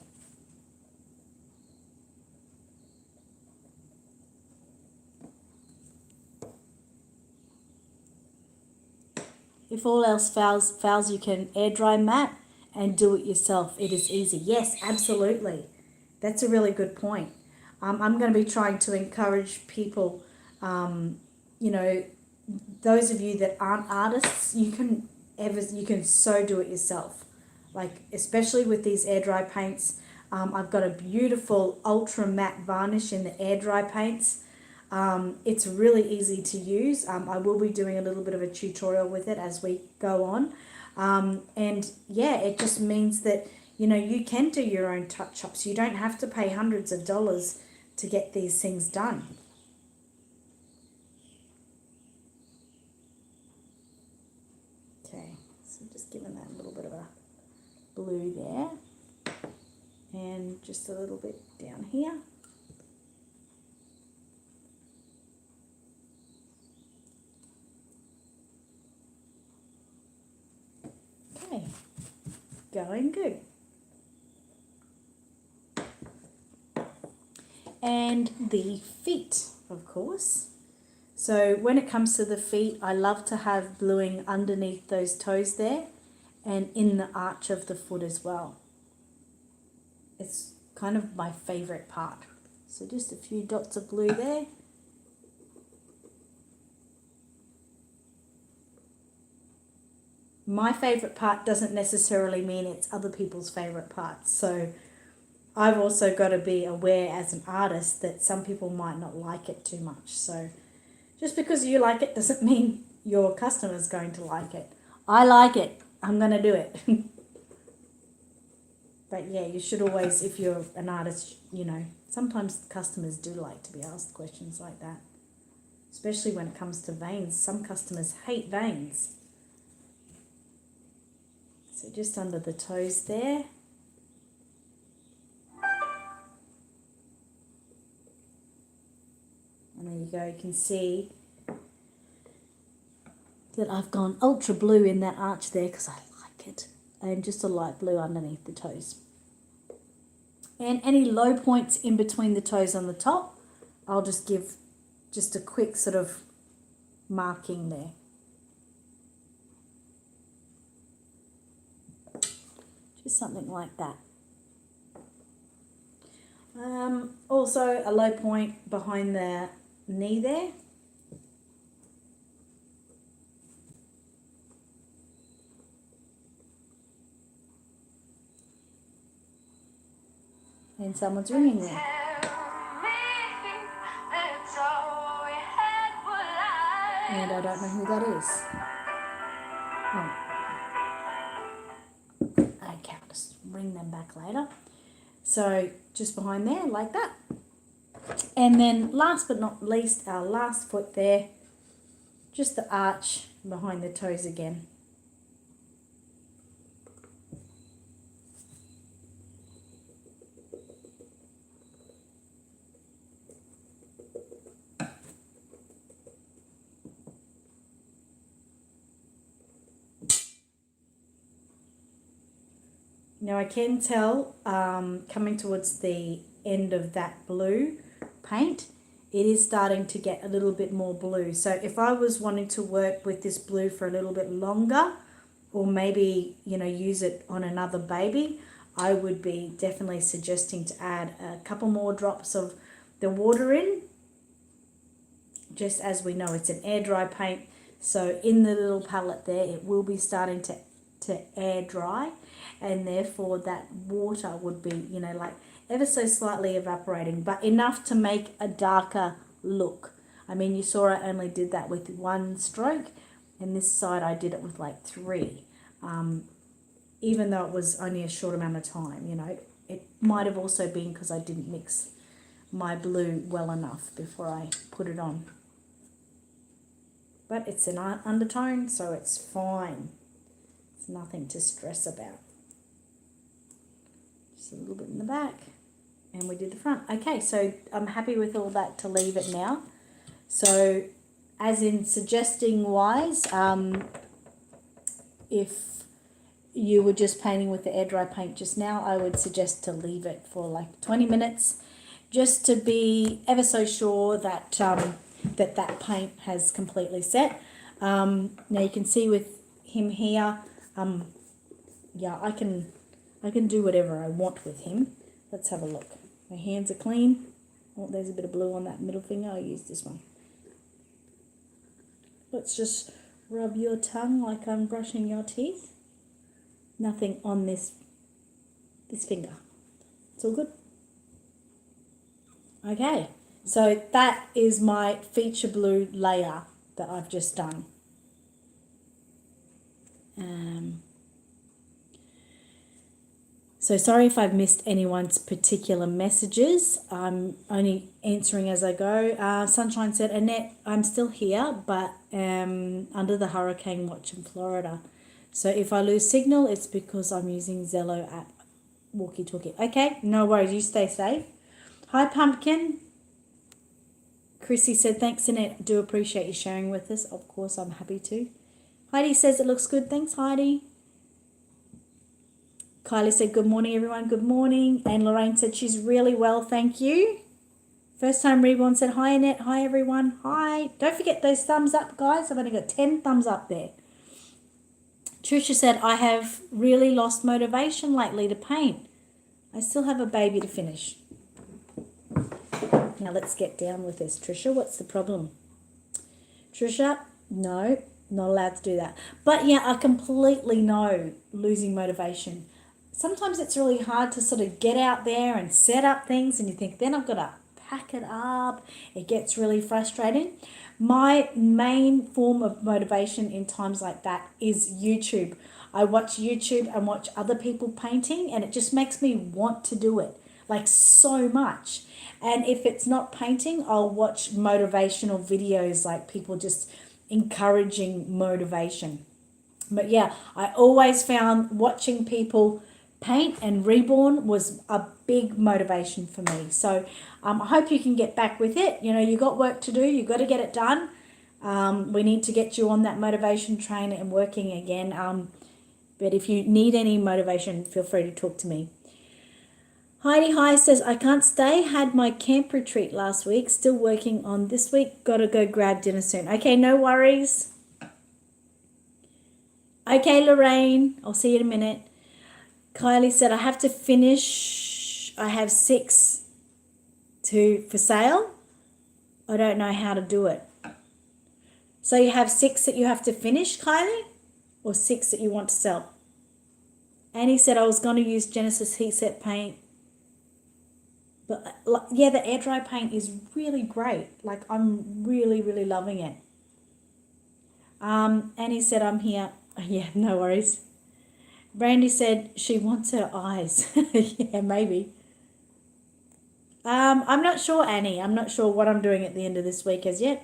If all else fails, you can air dry mat and do it yourself. It is easy. Yes, absolutely. That's a really good point. I'm going to be trying to encourage people, you know, those of you that aren't artists, you can so do it yourself. Like, especially with these air dry paints. I've got a beautiful ultra matte varnish in the air dry paints. It's really easy to use. I will be doing a little bit of a tutorial with it as we go on. And yeah, it just means that you know, you can do your own touch-ups. You don't have to pay hundreds of dollars to get these things done. Okay, so just giving that a little bit of a blue there. And just a little bit down here. Okay, going good. And the feet, of course. So when it comes to the feet, I love to have bluing underneath those toes there and in the arch of the foot as well. It's kind of my favorite part. So just a few dots of blue there. My favorite part doesn't necessarily mean it's other people's favorite parts. So I've also got to be aware as an artist that some people might not like it too much. So just because you like it doesn't mean your customer's going to like it. I like it. I'm going to do it. But yeah, you should always, if you're an artist, you know, sometimes customers do like to be asked questions like that. Especially when it comes to veins. Some customers hate veins. So just under the toes there. And there you go, you can see that I've gone ultra blue in that arch there because I like it. And just a light blue underneath the toes. And any low points in between the toes on the top, I'll just give just a quick sort of marking there. Just something like that. Also a low point behind the knee there. And someone's ringing there. And I don't know who that is. Oh. Okay, I'll just ring them back later. So just behind there, like that. And then last but not least, our last foot there, just the arch behind the toes again. Now I can tell, coming towards the end of that blue paint, it is starting to get a little bit more blue. So if I was wanting to work with this blue for a little bit longer, or maybe, you know, use it on another baby, I would be definitely suggesting to add a couple more drops of the water in. Just as we know, it's an air dry paint. So in the little palette there, it will be starting to air dry. And therefore that water would be, you know, like ever so slightly evaporating, but enough to make a darker look. I mean, you saw I only did that with one stroke, and this side I did it with like 3. Even though it was only a short amount of time, you know, it might have also been because I didn't mix my blue well enough before I put it on. But it's an undertone, so it's fine. It's nothing to stress about. Just a little bit in the back, and we did the front. Okay, so I'm happy with all that to leave it now. So as in suggesting wise, if you were just painting with the air dry paint just now, I would suggest to leave it for like 20 minutes just to be ever so sure that that paint has completely set. Now you can see with him here, yeah, I can do whatever I want with him. Let's have a look. My hands are clean. Oh, there's a bit of blue on that middle finger. I'll use this one. Let's just rub your tongue like I'm brushing your teeth. Nothing on this finger. It's all good. Okay, so that is my feature blue layer that I've just done. So sorry if I've missed anyone's particular messages. I'm only answering as I go. Sunshine said, Annette, I'm still here, but under the hurricane watch in Florida. So if I lose signal, it's because I'm using Zello app walkie-talkie. Okay, no worries. You stay safe. Hi, Pumpkin. Chrissy said, thanks, Annette. Do appreciate you sharing with us. Of course, I'm happy to. Heidi says it looks good. Thanks, Heidi. Kylie said, good morning, everyone. Good morning. And Lorraine said she's really well. Thank you. First time Reborn said, hi, Annette. Hi, everyone. Hi. Don't forget those thumbs up, guys. I've only got 10 thumbs up there. Trisha said, I have really lost motivation lately to paint. I still have a baby to finish. Now let's get down with this. Trisha, what's the problem? Trisha, no, not allowed to do that. But yeah, I completely know losing motivation. Sometimes it's really hard to sort of get out there and set up things and you think, then I've got to pack it up. It gets really frustrating. My main form of motivation in times like that is YouTube. I watch YouTube and watch other people painting and it just makes me want to do it, like so much. And if it's not painting, I'll watch motivational videos, like people just encouraging motivation. But yeah, I always found watching people paint and Reborn was a big motivation for me. So I hope you can get back with it. You know, you got work to do. You got to get it done. We need to get you on that motivation train and working again. But if you need any motivation, feel free to talk to me. Heidi Hi says, I can't stay. Had my camp retreat last week. Still working on this week. Got to go grab dinner soon. Okay, no worries. Okay, Lorraine. I'll see you in a minute. Kylie said, I have to finish. I have 6 for sale. I don't know how to do it. So you have 6 that you have to finish, Kylie? Or 6 that you want to sell? Annie said, I was going to use Genesis Heat Set paint. But yeah, the air dry paint is really great. Like I'm really, really loving it. Annie said, I'm here. Yeah, no worries. Brandy said she wants her eyes. Yeah, maybe. I'm not sure, Annie. I'm not sure what I'm doing at the end of this week as yet.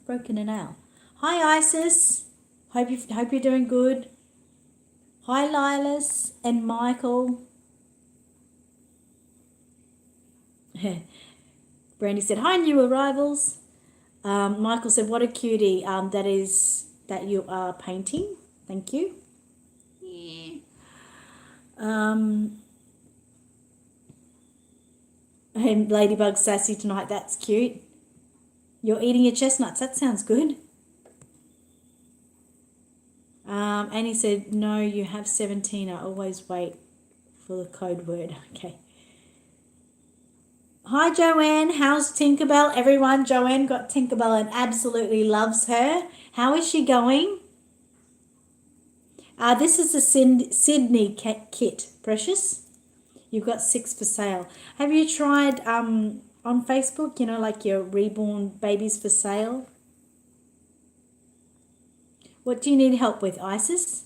Broken a nail. Hi, Isis. Hope you're doing good. Hi, Lilas and Michael. Brandy said, hi, new arrivals. Michael said, what a cutie that you are painting. Thank you. Yeah. And Ladybug sassy tonight. That's cute. You're eating your chestnuts. That sounds good. Annie said, no, you have 17. I always wait for the code word. Okay. Hi, Joanne. How's Tinkerbell? Everyone, Joanne got Tinkerbell and absolutely loves her. How is she going? This is a Sydney kit, Precious. You've got 6 for sale. Have you tried on Facebook, you know, like your Reborn babies for sale? What do you need help with, Isis?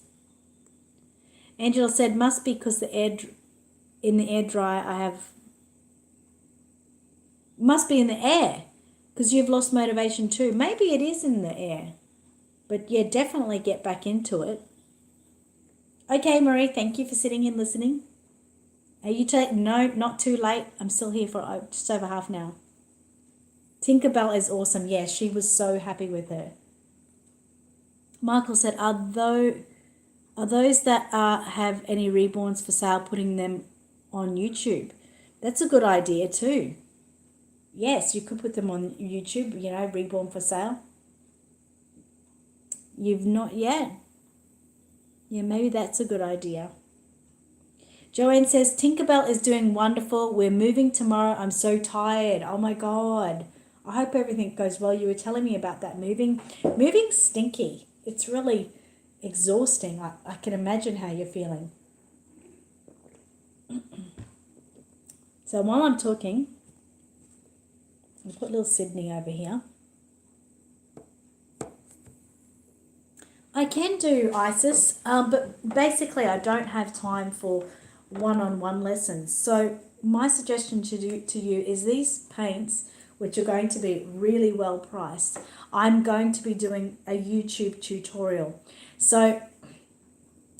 Angela said, must be because in the air dryer I have... Must be in the air because you've lost motivation too. Maybe it is in the air. But yeah, definitely get back into it. Okay, Marie, thank you for sitting and listening. Are you no, not too late. I'm still here for just over half an hour. Tinkerbell is awesome. Yeah, she was so happy with her. Michael said, are those that have any Reborns for sale putting them on YouTube? That's a good idea too. Yes, you could put them on YouTube, you know, Reborn for sale. You've not yet. Yeah, maybe that's a good idea. Joanne says, Tinkerbell is doing wonderful. We're moving tomorrow. I'm so tired. Oh my God. I hope everything goes well. You were telling me about that moving. Moving's stinky. It's really exhausting. I can imagine how you're feeling. So while I'm talking, I'll put little Sydney over here. I can do Isis, but basically I don't have time for one-on-one lessons. So my suggestion to you is these paints, which are going to be really well priced, I'm going to be doing a YouTube tutorial. So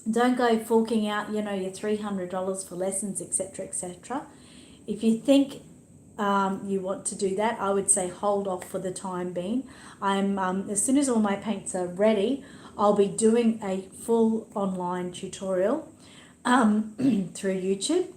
don't go forking out, your $300 for lessons, etc., etc. If you think you want to do that, I would say hold off for the time being. I'm as soon as all my paints are ready, I'll be doing a full online tutorial through YouTube,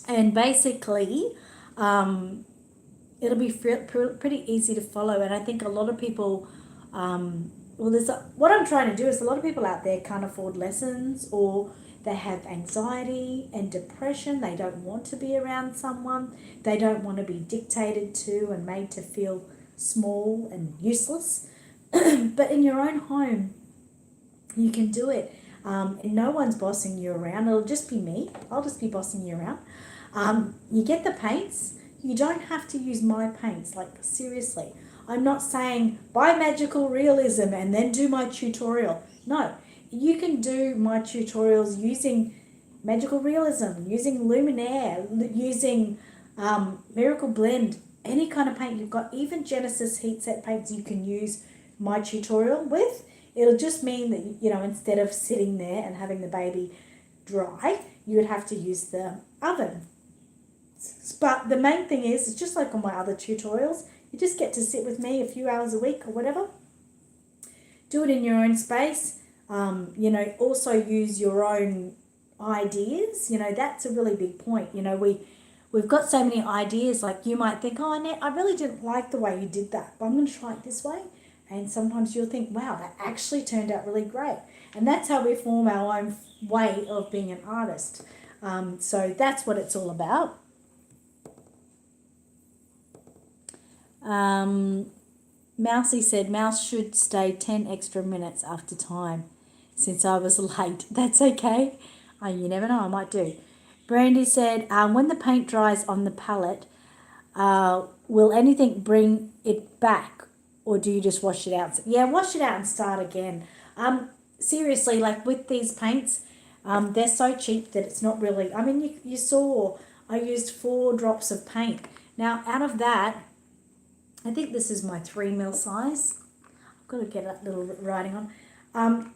and basically it'll be pretty easy to follow. And I think a lot of people, what I'm trying to do is, a lot of people out there can't afford lessons, or they have anxiety and depression. They don't want to be around someone. They don't want to be dictated to and made to feel small and useless. But in your own home, you can do it. And no one's bossing you around. It'll just be me. I'll just be bossing you around. You get the paints. You don't have to use my paints. Like, seriously. I'm not saying buy magical realism and then do my tutorial. No. You can do my tutorials using magical realism, using luminaire, using miracle blend, any kind of paint you've got, even Genesis heat set paints you can use my tutorial with. It'll just mean that, instead of sitting there and having the baby dry, you would have to use the oven. But the main thing is, it's just like on my other tutorials, you just get to sit with me a few hours a week or whatever. Do it in your own space. Also use your own ideas. That's a really big point. We've got so many ideas. Like, you might think, oh, Annette, I really didn't like the way you did that, but I'm going to try it this way. And sometimes you'll think, wow, that actually turned out really great. And that's how we form our own way of being an artist. So that's what it's all about. Mousy said, Mouse should stay 10 extra minutes after time since I was late. That's okay. Oh, you never know, I might do. Brandy said, when the paint dries on the palette, will anything bring it back, or do you just wash it out? Yeah, wash it out and start again. Seriously, like with these paints, they're so cheap that it's not really... I mean, you saw I used 4 drops of paint. Now, out of that, I think this is my 3mm size. I've got to get that little writing on.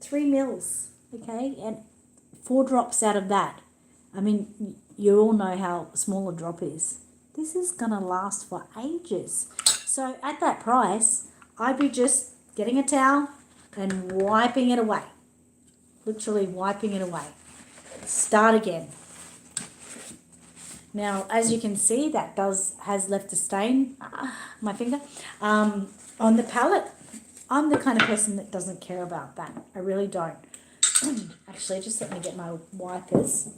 3 mils, okay? And 4 drops out of that. I mean, you all know how small a drop is. This is going to last for ages. So at that price, I'd be just getting a towel and wiping it away. Literally wiping it away. Start again. Now, as you can see, that has left a stain, my finger, on the palette. I'm the kind of person that doesn't care about that. I really don't. Actually, just let me get my wipers.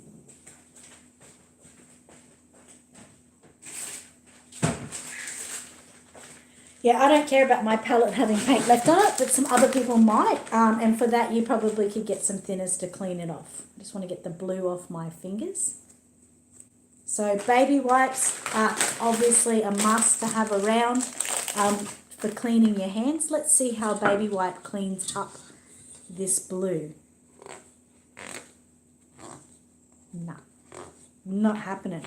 Yeah, I don't care about my palette having paint left on it, but some other people might. And for that, you probably could get some thinners to clean it off. I just want to get the blue off my fingers. So baby wipes are obviously a must to have around for cleaning your hands. Let's see how baby wipe cleans up this blue. No, not happening.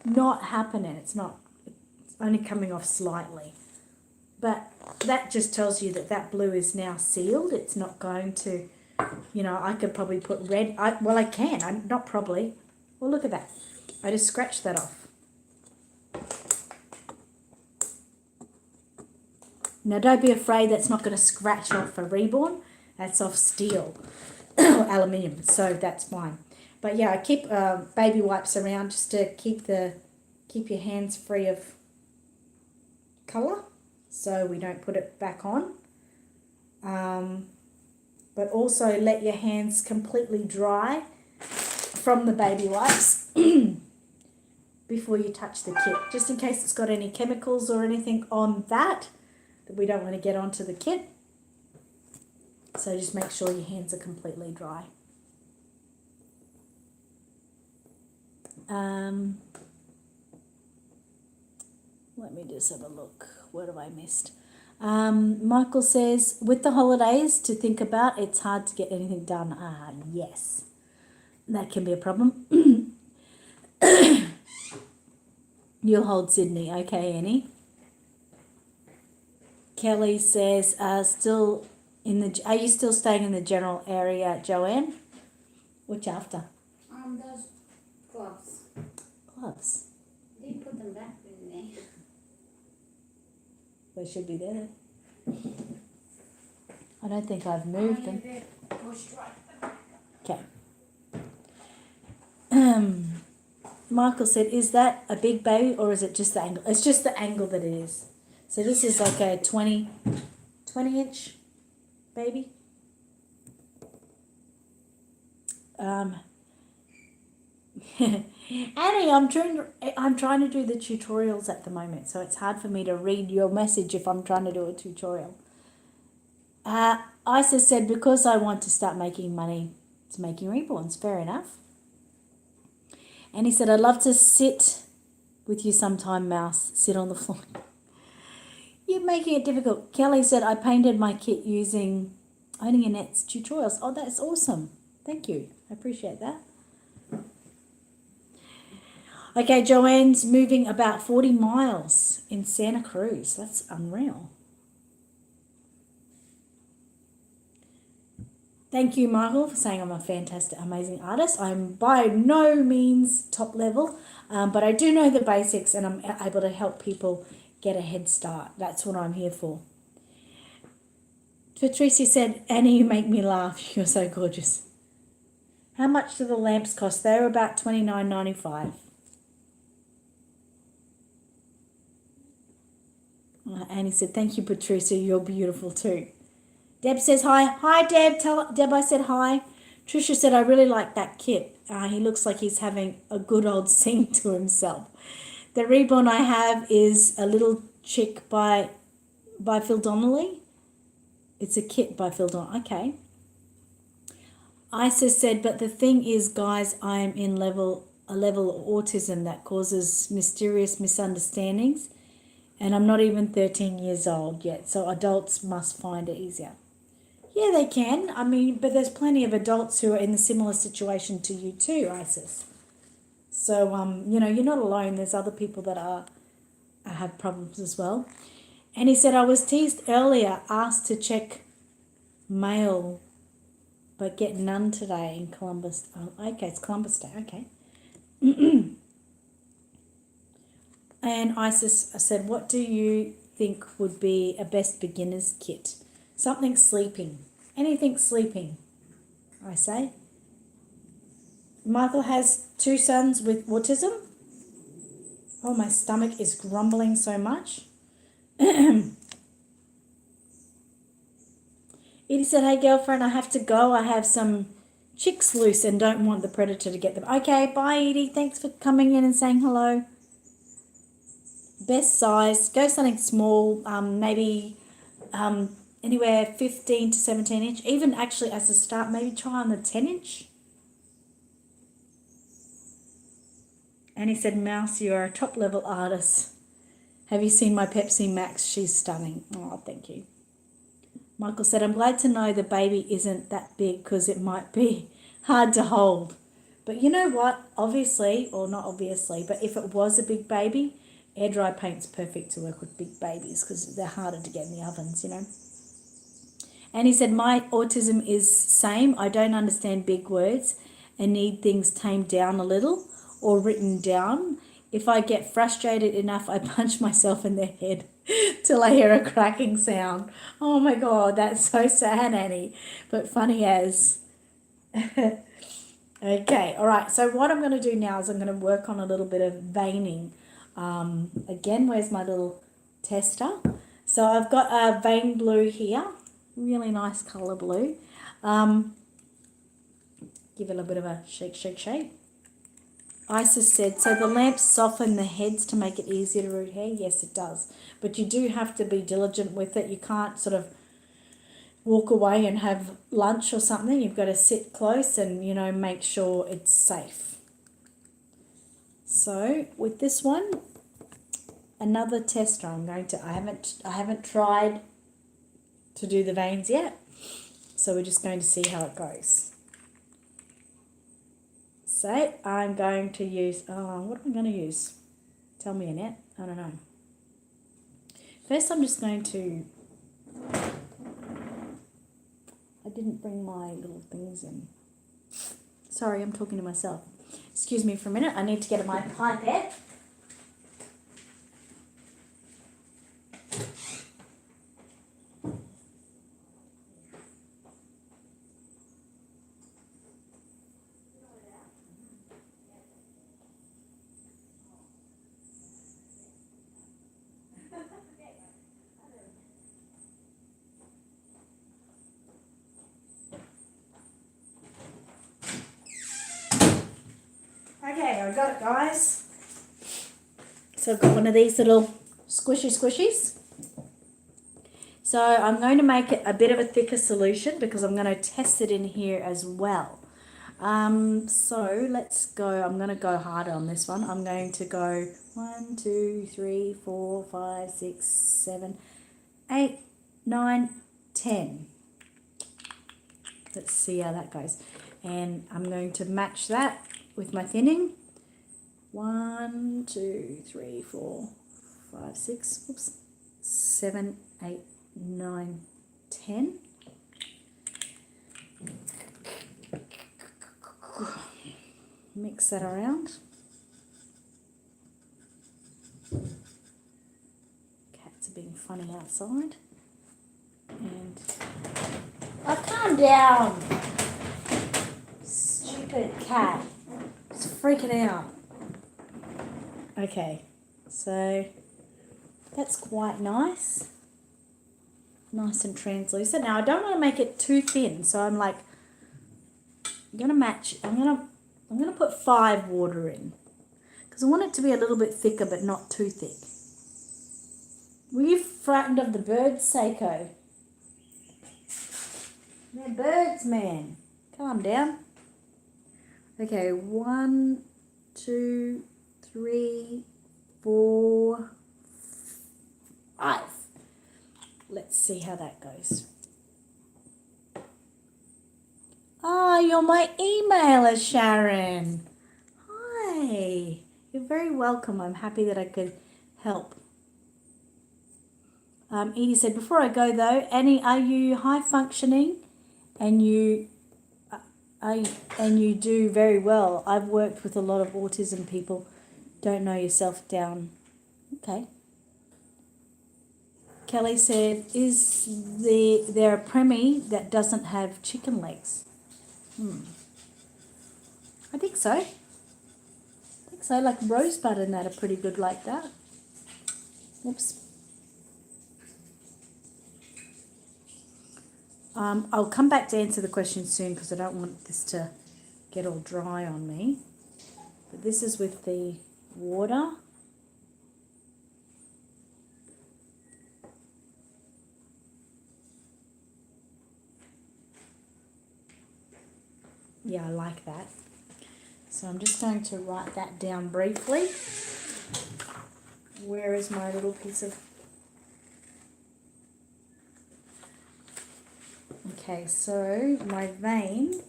Not happening. It's only coming off slightly. But that just tells you that blue is now sealed. It's not going to, I could probably put red. I can. I'm not probably. Well, look at that. I just scratched that off. Now, don't be afraid that's not going to scratch off for Reborn. That's off steel or aluminium, so that's fine. But yeah, I keep baby wipes around just to keep your hands free of colour, so we don't put it back on. But also let your hands completely dry from the baby wipes before you touch the kit, just in case it's got any chemicals or anything on that we don't want to get onto the kit. So just make sure your hands are completely dry. Let me just have a look. What have I missed? Michael says, with the holidays to think about, it's hard to get anything done. Yes. that can be a problem. You'll hold Sydney. Okay, Annie. Kelly says, are you still staying in the general area, Joanne? Which after? Those gloves. Gloves. Didn't put them back in there. They should be there. I don't think I've moved them. They're pushed right. Okay. Michael said, is that a big baby or is it just the angle? It's just the angle that it is. So this is like a 20 inch baby. Annie, I'm trying to do the tutorials at the moment, so it's hard for me to read your message if I'm trying to do a tutorial. Isis said, because I want to start making money, it's making reborns. Fair enough. And he said, I'd love to sit with you sometime, Mouse. Sit on the floor. You're making it difficult. Kelly said, I painted my kit using only Annette's tutorials. Oh, that's awesome. Thank you. I appreciate that. Okay, Joanne's moving about 40 miles in Santa Cruz. That's unreal. Thank you, Michael, for saying I'm a fantastic, amazing artist. I'm by no means top level, but I do know the basics and I'm able to help people get a head start. That's what I'm here for. Patricia said, Annie, you make me laugh. You're so gorgeous. How much do the lamps cost? They're about $29.95. Annie said, thank you, Patricia. You're beautiful too. Deb says hi. Hi, Deb. Tell Deb I said hi. Trisha said, I really like that kit. He looks like he's having a good old sing to himself. The Reborn I have is a little chick by Phil Donnelly. It's a kit by Phil Donnelly. Okay. Isis said, but the thing is, guys, I am in a level of autism that causes mysterious misunderstandings, and I'm not even 13 years old yet, so adults must find it easier. Yeah, they can. I mean, but there's plenty of adults who are in a similar situation to you too, Isis. So, you're not alone. There's other people that have problems as well. And he said, I was teased earlier, asked to check mail, but get none today in Columbus. Oh, okay, it's Columbus Day. Okay. And Isis said, what do you think would be a best beginner's kit? Something sleeping. Anything sleeping, I say. Michael has 2 sons with autism. Oh, my stomach is grumbling so much. Edie said, hey, girlfriend, I have to go. I have some chicks loose and don't want the predator to get them. Okay, bye, Edie. Thanks for coming in and saying hello. Best size, go something small, maybe anywhere 15 to 17 inch. Even actually as a start, maybe try on the 10 inch. And he said, Mouse, you are a top level artist. Have you seen my Pepsi Max? She's stunning. Oh, thank you. Michael said, I'm glad to know the baby isn't that big because it might be hard to hold. But you know what? Obviously, or not obviously, but if it was a big baby, air dry paint's perfect to work with big babies because they're harder to get in the ovens, And he said, my autism is same. I don't understand big words and need things tamed down a little or written down. If I get frustrated enough, I punch myself in the head till I hear a cracking sound. Oh my God, that's so sad, Annie, but funny as. Okay, all right. So what I'm going to do now is I'm going to work on a little bit of veining. Again, where's my little tester? So I've got a vein blue here. Really nice colour blue. Give it a bit of a shake, shake, shake. Isis said, so the lamps soften the heads to make it easier to root hair? Yes, it does. But you do have to be diligent with it. You can't sort of walk away and have lunch or something. You've got to sit close and, make sure it's safe. So with this one, another tester I haven't tried to do the veins yet. So we're just going to see how it goes. say I'm going to use, what am I going to use? Tell me, Annette. I don't know. First, I'm just going to, I didn't bring my little things in. Sorry, I'm talking to myself. Excuse me for a minute. I need to get my pipette. Okay, I got it, guys. So I've got one of these little squishies. So I'm going to make it a bit of a thicker solution because I'm going to test it in here as well. So let's go. I'm going to go harder on this one. I'm going to go 1, 2, 3, 4, 5, 6, 7, 8, 9, 10. Let's see how that goes. And I'm going to match that with my thinning. 1, 2, 3, 4, 5, 6, 7, 8, 9, 10. Mix that around. Cats are being funny outside. And calm down. Stupid cat. It's freaking out. Okay, so that's quite nice. Nice and translucent. Now I don't want to make it too thin, so I'm like, I'm gonna match. I'm gonna put 5 water in because I want it to be a little bit thicker, but not too thick. Were you frightened of the birds, Seiko? They're birds, man. Calm down. Okay, 1, 2, 3, 4, 5. Let's see how that goes. Oh, you're my emailer, Sharon. Hi. You're very welcome. I'm happy that I could help. Edie said, before I go though, Annie, are you high functioning and you do very well? I've worked with a lot of autism people. Don't know yourself down. Okay. Kelly said, is there a Premi that doesn't have chicken legs? I think so. Like Rosebud and that are pretty good like that. Oops. I'll come back to answer the question soon because I don't want this to get all dry on me. But this is with the water. Yeah, I like that. So I'm just going to write that down briefly. Where is my little piece of... Okay, so my vein,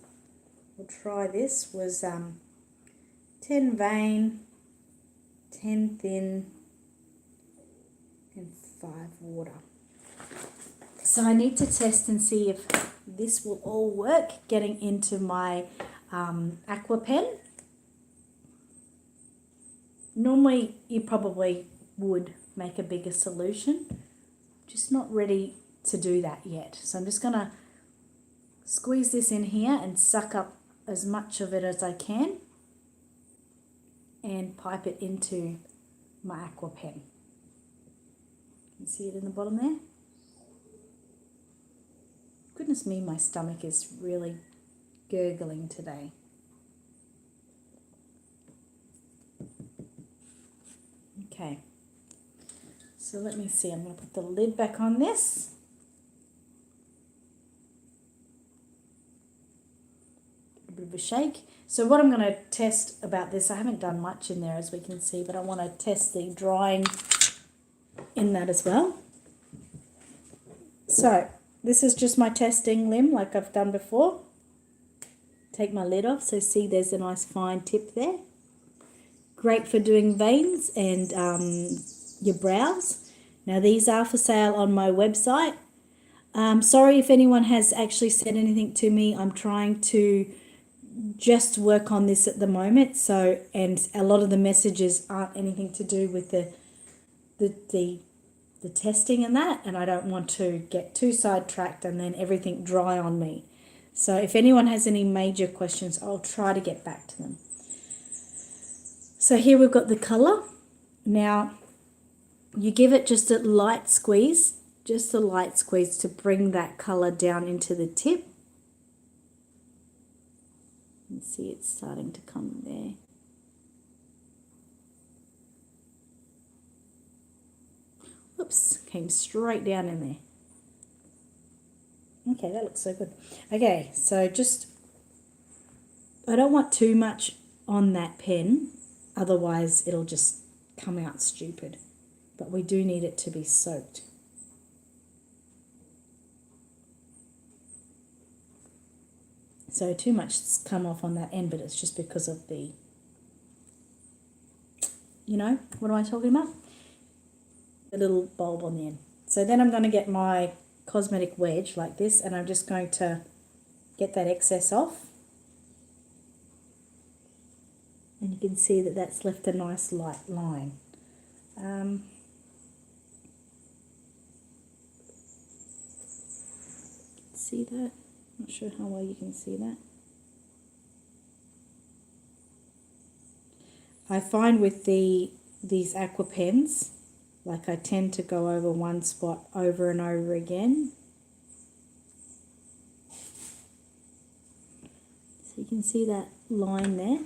we'll try this, was 10 vein, 10 thin, and 5 water. So I need to test and see if this will all work, getting into my aqua pen. Normally you probably would make a bigger solution, just not ready to do that yet. So I'm just going to squeeze this in here and suck up as much of it as I can and pipe it into my aqua pen. You can see it in the bottom there. Goodness me, my stomach is really gurgling today. Okay, so let me see, I'm going to put the lid back on this. A bit of a shake. So what I'm going to test about this, I haven't done much in there as we can see, but I want to test the drying in that as well. So this is just my testing limb like I've done before. take my lid off. So see, there's a nice fine tip there. Great for doing veins and your brows. Now these are for sale on my website. Sorry if anyone has actually said anything to me. I'm trying to just work on this at the moment. So, and a lot of the messages aren't anything to do with the testing and that, and I don't want to get too sidetracked and then everything dry on me. So if anyone has any major questions, I'll try to get back to them. So here we've got the colour. Now you give it just a light squeeze to bring that colour down into the tip. You can see it's starting to come there. Whoops, came straight down in there. Okay, that looks so good. Okay, so just, I don't want too much on that pen, otherwise it'll just come out stupid. But we do need it to be soaked. So too much has come off on that end, but it's just because of the, you know, what am I talking about? The little bulb on the end. So then I'm going to get my cosmetic wedge like this, and I'm just going to get that excess off. And you can see that that's left a nice light line. See that? Not sure how well you can see that. I find with these aqua pens, like I tend to go over one spot over and over again. So you can see that line there.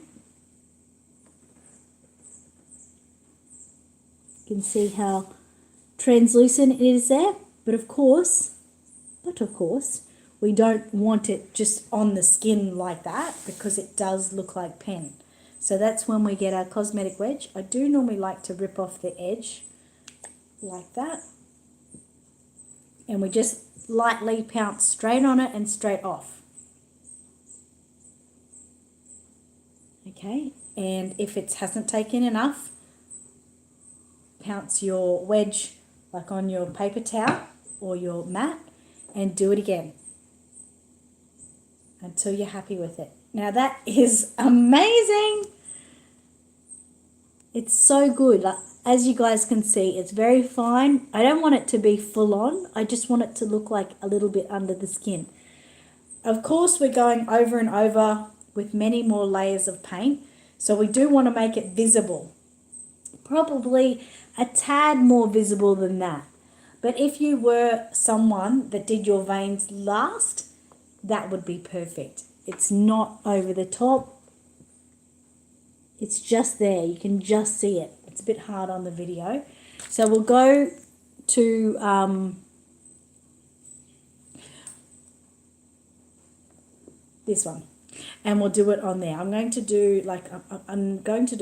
You can see how translucent it is there, but of course, we don't want it just on the skin like that, because it does look like pen. So that's when we get our cosmetic wedge. I do normally like to rip off the edge like that, and we just lightly pounce straight on it and straight off. Okay, and if it hasn't taken enough, pounce your wedge like on your paper towel or your mat and do it again until you're happy with it. Now that is amazing. It's so good. Like, as you guys can see, it's very fine. I don't want it to be full on. I just want it to look like a little bit under the skin. Of course, we're going over and over with many more layers of paint. So we do want to make it visible. Probably a tad more visible than that. But if you were someone that did your veins last, that would be perfect. It's not over the top. It's just there. You can just see it. It's a bit hard on the video. So we'll go to this one, and we'll do it on there. I'm going to do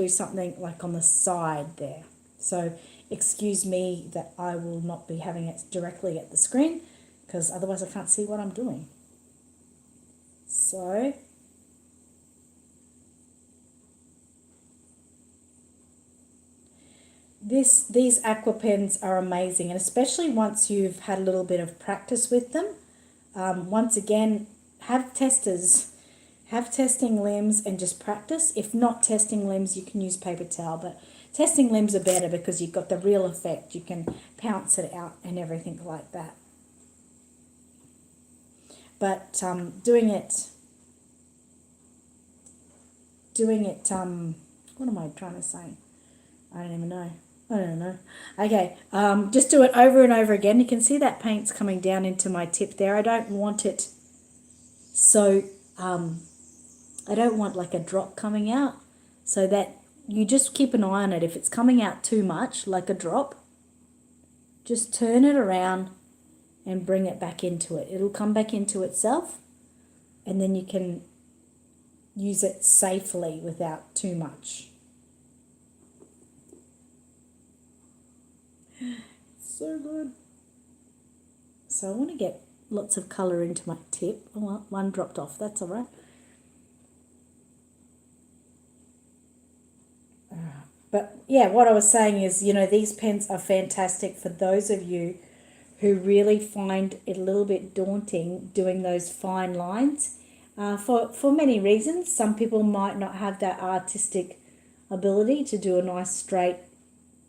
something like on the side there. So excuse me that I will not be having it directly at the screen, because otherwise I can't see what I'm doing. So these aqua pens are amazing, and especially once you've had a little bit of practice with them. Once again, have testing limbs and just practice. If not testing limbs, you can use paper towel, but testing limbs are better because you've got the real effect. You can pounce it out and everything like that. But doing it, what am I trying to say? I don't even know. I don't know. Okay, just do it over and over again. You can see that paint's coming down into my tip there. I don't want it so, I don't want like a drop coming out, so that you just keep an eye on it. If it's coming out too much, like a drop, just turn it around and bring it back into it. It'll come back into itself, and then you can use it safely without too much. So good. So I want to get lots of colour into my tip. Oh, well, one dropped off. That's all right. But yeah, what I was saying is, these pens are fantastic for those of you who really find it a little bit daunting doing those fine lines. For many reasons. Some people might not have that artistic ability to do a nice, straight,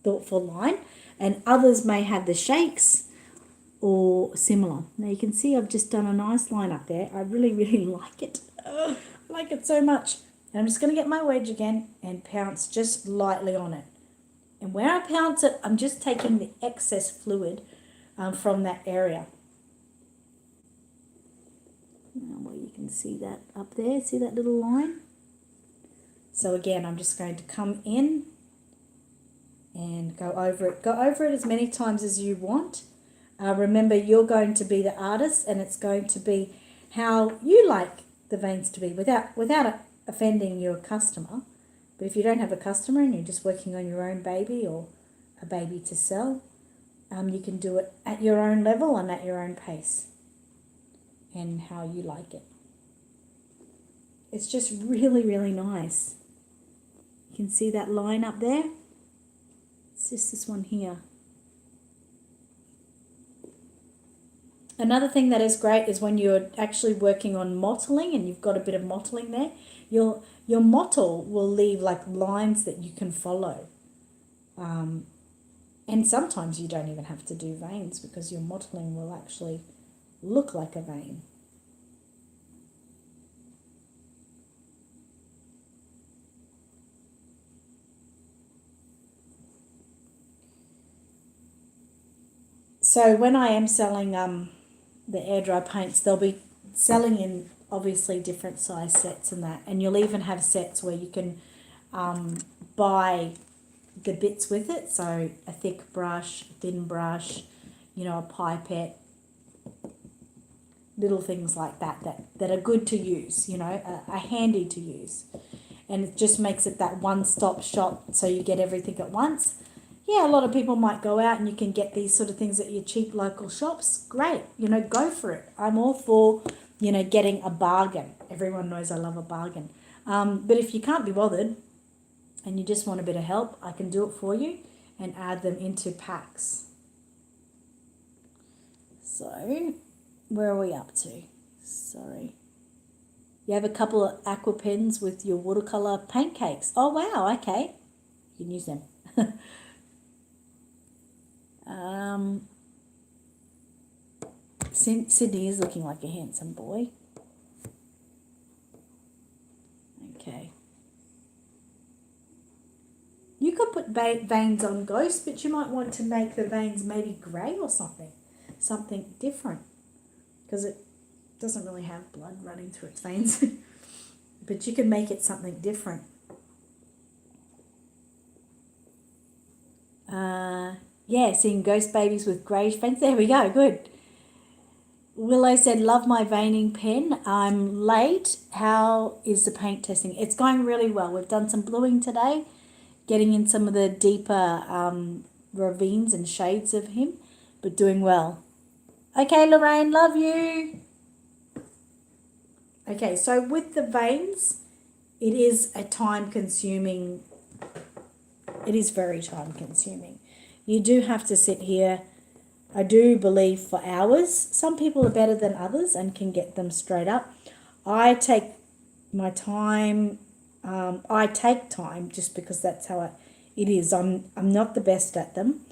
thoughtful line, and others may have the shakes or similar. Now you can see I've just done a nice line up there. I really, really like it. I like it so much. And I'm just going to get my wedge again and pounce just lightly on it. And where I pounce it, I'm just taking the excess fluid from that area. Now, well, you can see that up there. See that little line? So again, I'm just going to come in and go over it. Go over it as many times as you want. Remember, you're going to be the artist, and it's going to be how you like the veins to be without offending your customer. But if you don't have a customer and you're just working on your own baby or a baby to sell, you can do it at your own level and at your own pace and how you like it. It's just really, really nice. You can see that line up there? It's just this one here. Another thing that is great is when you're actually working on mottling and you've got a bit of mottling there, your mottle will leave like lines that you can follow. And sometimes you don't even have to do veins because your mottling will actually look like a vein. So when I am selling the air dry paints, they'll be selling in obviously different size sets and that, and you'll even have sets where you can buy the bits with it, so a thick brush, thin brush, a pipette, little things like that are good to use, are handy to use, and it just makes it that one-stop shop so you get everything at once. Yeah, a lot of people might go out and you can get these sort of things at your cheap local shops. Great, go for it. I'm all for, getting a bargain. Everyone knows I love a bargain. But if you can't be bothered and you just want a bit of help, I can do it for you and add them into packs. So, where are we up to? Sorry. You have a couple of aqua pens with your watercolour paint cakes. Oh, wow, okay. You can use them. Sydney is looking like a handsome boy. Okay. You could put veins on Ghost, but you might want to make the veins maybe grey or something different, because it doesn't really have blood running through its veins. But you can make it something different. Yeah, seeing ghost babies with greyish veins. There we go, good. Willow said, love my veining pen. I'm late. How is the paint testing? It's going really well. We've done some bluing today, getting in some of the deeper ravines and shades of him, but doing well. Okay, Lorraine, love you. Okay, so with the veins, it is very time consuming. You do have to sit here, I do believe, for hours. Some people are better than others and can get them straight up. I take my time. I take time just because that's how it is. I'm not the best at them.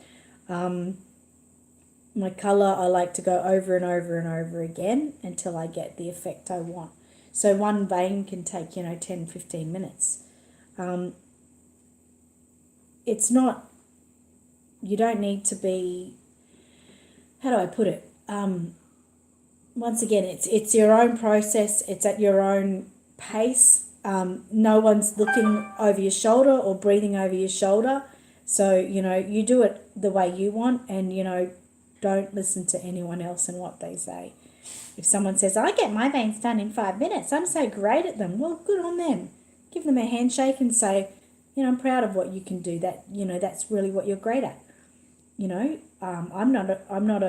My colour, I like to go over and over and over again until I get the effect I want. So one vein can take, 10, 15 minutes. It's not, you don't need to be, how do I put it? Once again, it's your own process. It's at your own pace. No one's looking over your shoulder or breathing over your shoulder. So, you do it the way you want, and, don't listen to anyone else and what they say. If someone says, I get my veins done in 5 minutes, I'm so great at them. Well, good on them. Give them a handshake and say, I'm proud of what you can do. That, that's really what you're great at. I'm not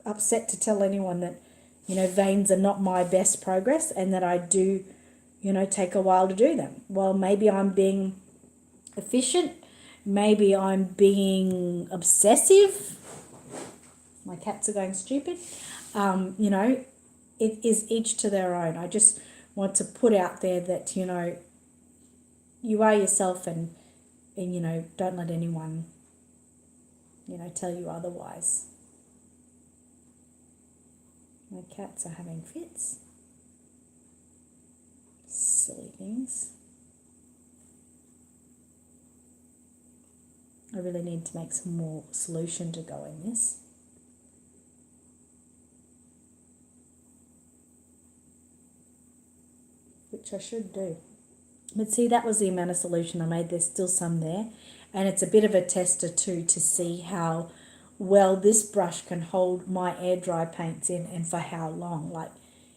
upset to tell anyone that, veins are not my best progress and that I do, take a while to do them. Well, maybe I'm being efficient maybe I'm being obsessive. My cats are going stupid. You know, it is each to their own. I just want to put out there that, you know, you are yourself, and you know, don't let anyone, you know, tell you otherwise. My cats are having fits. Silly things. I really need to make some more solution to go in this. Which I should do. But see, that was the amount of solution I made. There's still some there. And it's a bit of a tester too, to see how well this brush can hold my air dry paints in, and for how long. Like,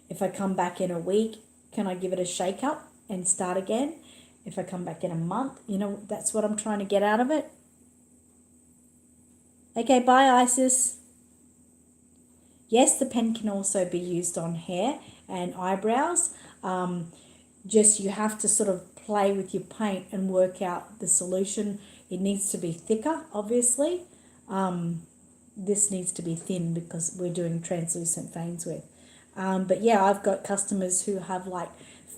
if I come back in a week, can I give it a shake up and start again? If I come back in a month, you know, that's what I'm trying to get out of it. Okay, bye Isis. Yes, the pen can also be used on hair and eyebrows. Just you have to sort of play with your paint and work out the solution. It needs to be thicker, obviously. This needs to be thin because we're doing translucent veins with. But yeah, I've got customers who have like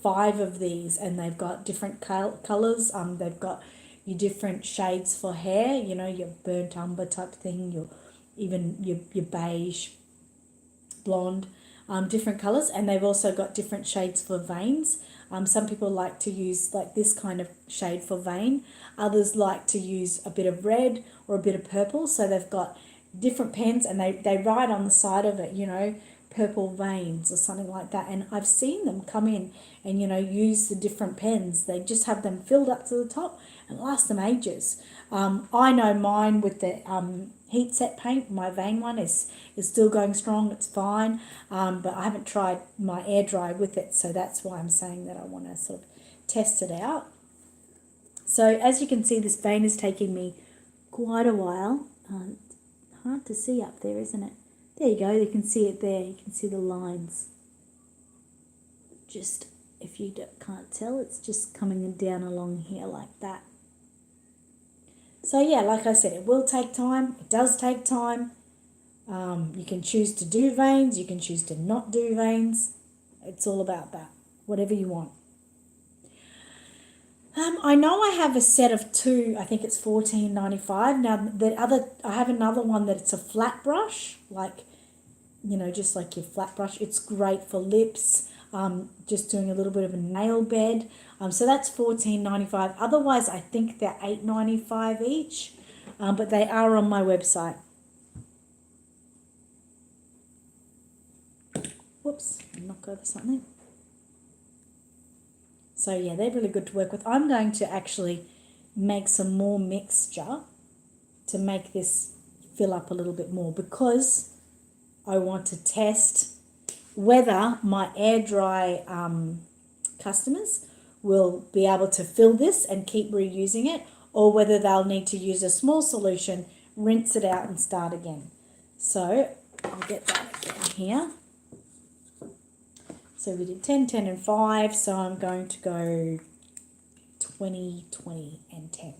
5 of these, and they've got different colours. They've got your different shades for hair, you know, your burnt umber type thing, your beige, blonde, different colours. And they've also got different shades for veins. Some people like to use like this kind of shade for vein. Others like to use a bit of red or a bit of purple. So they've got different pens, and they write on the side of it, you know, purple veins or something like that. And I've seen them come in and, you know, use the different pens. They just have them filled up to the top and last them ages. I know mine with the heat set paint, my vein one is still going strong. It's fine, but I haven't tried my air dry with it, so that's why I'm saying that I want to sort of test it out. So as you can see, this vein is taking me quite a while. Hard to see up there, isn't it? There you go, you can see it there. You can see the lines. Just, if you can't tell, it's just coming down along here like that. So yeah, like I said, it will take time. It does take time. You can choose to do veins. You can choose to not do veins. It's all about that. Whatever you want. I know I have a set of 2. I think it's $14.95. Now I have another one that it's a flat brush, like, you know, just like your flat brush. It's great for lips. Just doing a little bit of a nail bed. So that's $14.95. Otherwise, I think they're $8.95 each, but they are on my website. Whoops, knock over something. So yeah, they're really good to work with. I'm going to actually make some more mixture to make this fill up a little bit more, because I want to test whether my air dry customers will be able to fill this and keep reusing it, or whether they'll need to use a small solution, rinse it out and start again. So I'll get that again here. So we did 10, 10 and 5, so I'm going to go 20, 20 and 10.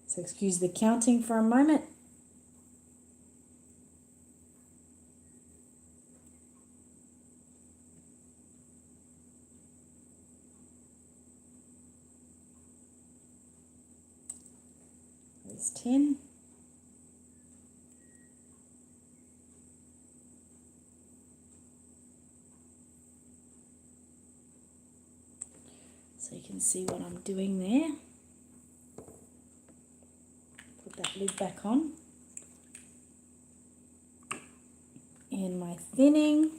So excuse the counting for a moment. There's 10. So you can see what I'm doing there. Put that lid back on. And my thinning.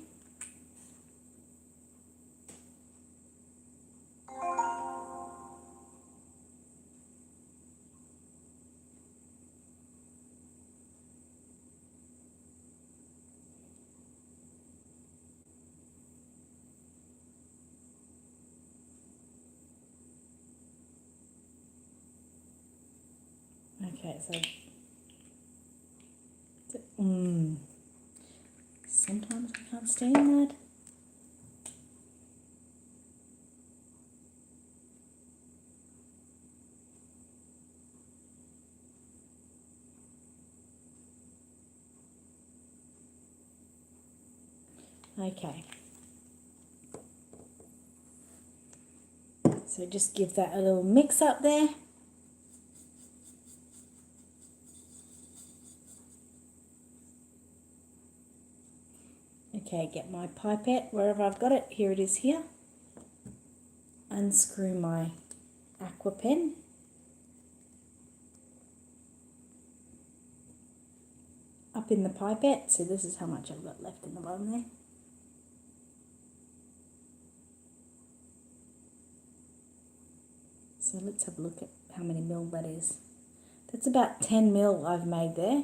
Okay, so sometimes I can't stand that. Okay. So just give that a little mix up there. Okay, get my pipette wherever I've got it. Here it is here. Unscrew my aqua pen. Up in the pipette. So this is how much I've got left in the bottom there. So let's have a look at how many mil that is. That's about 10 mil I've made there.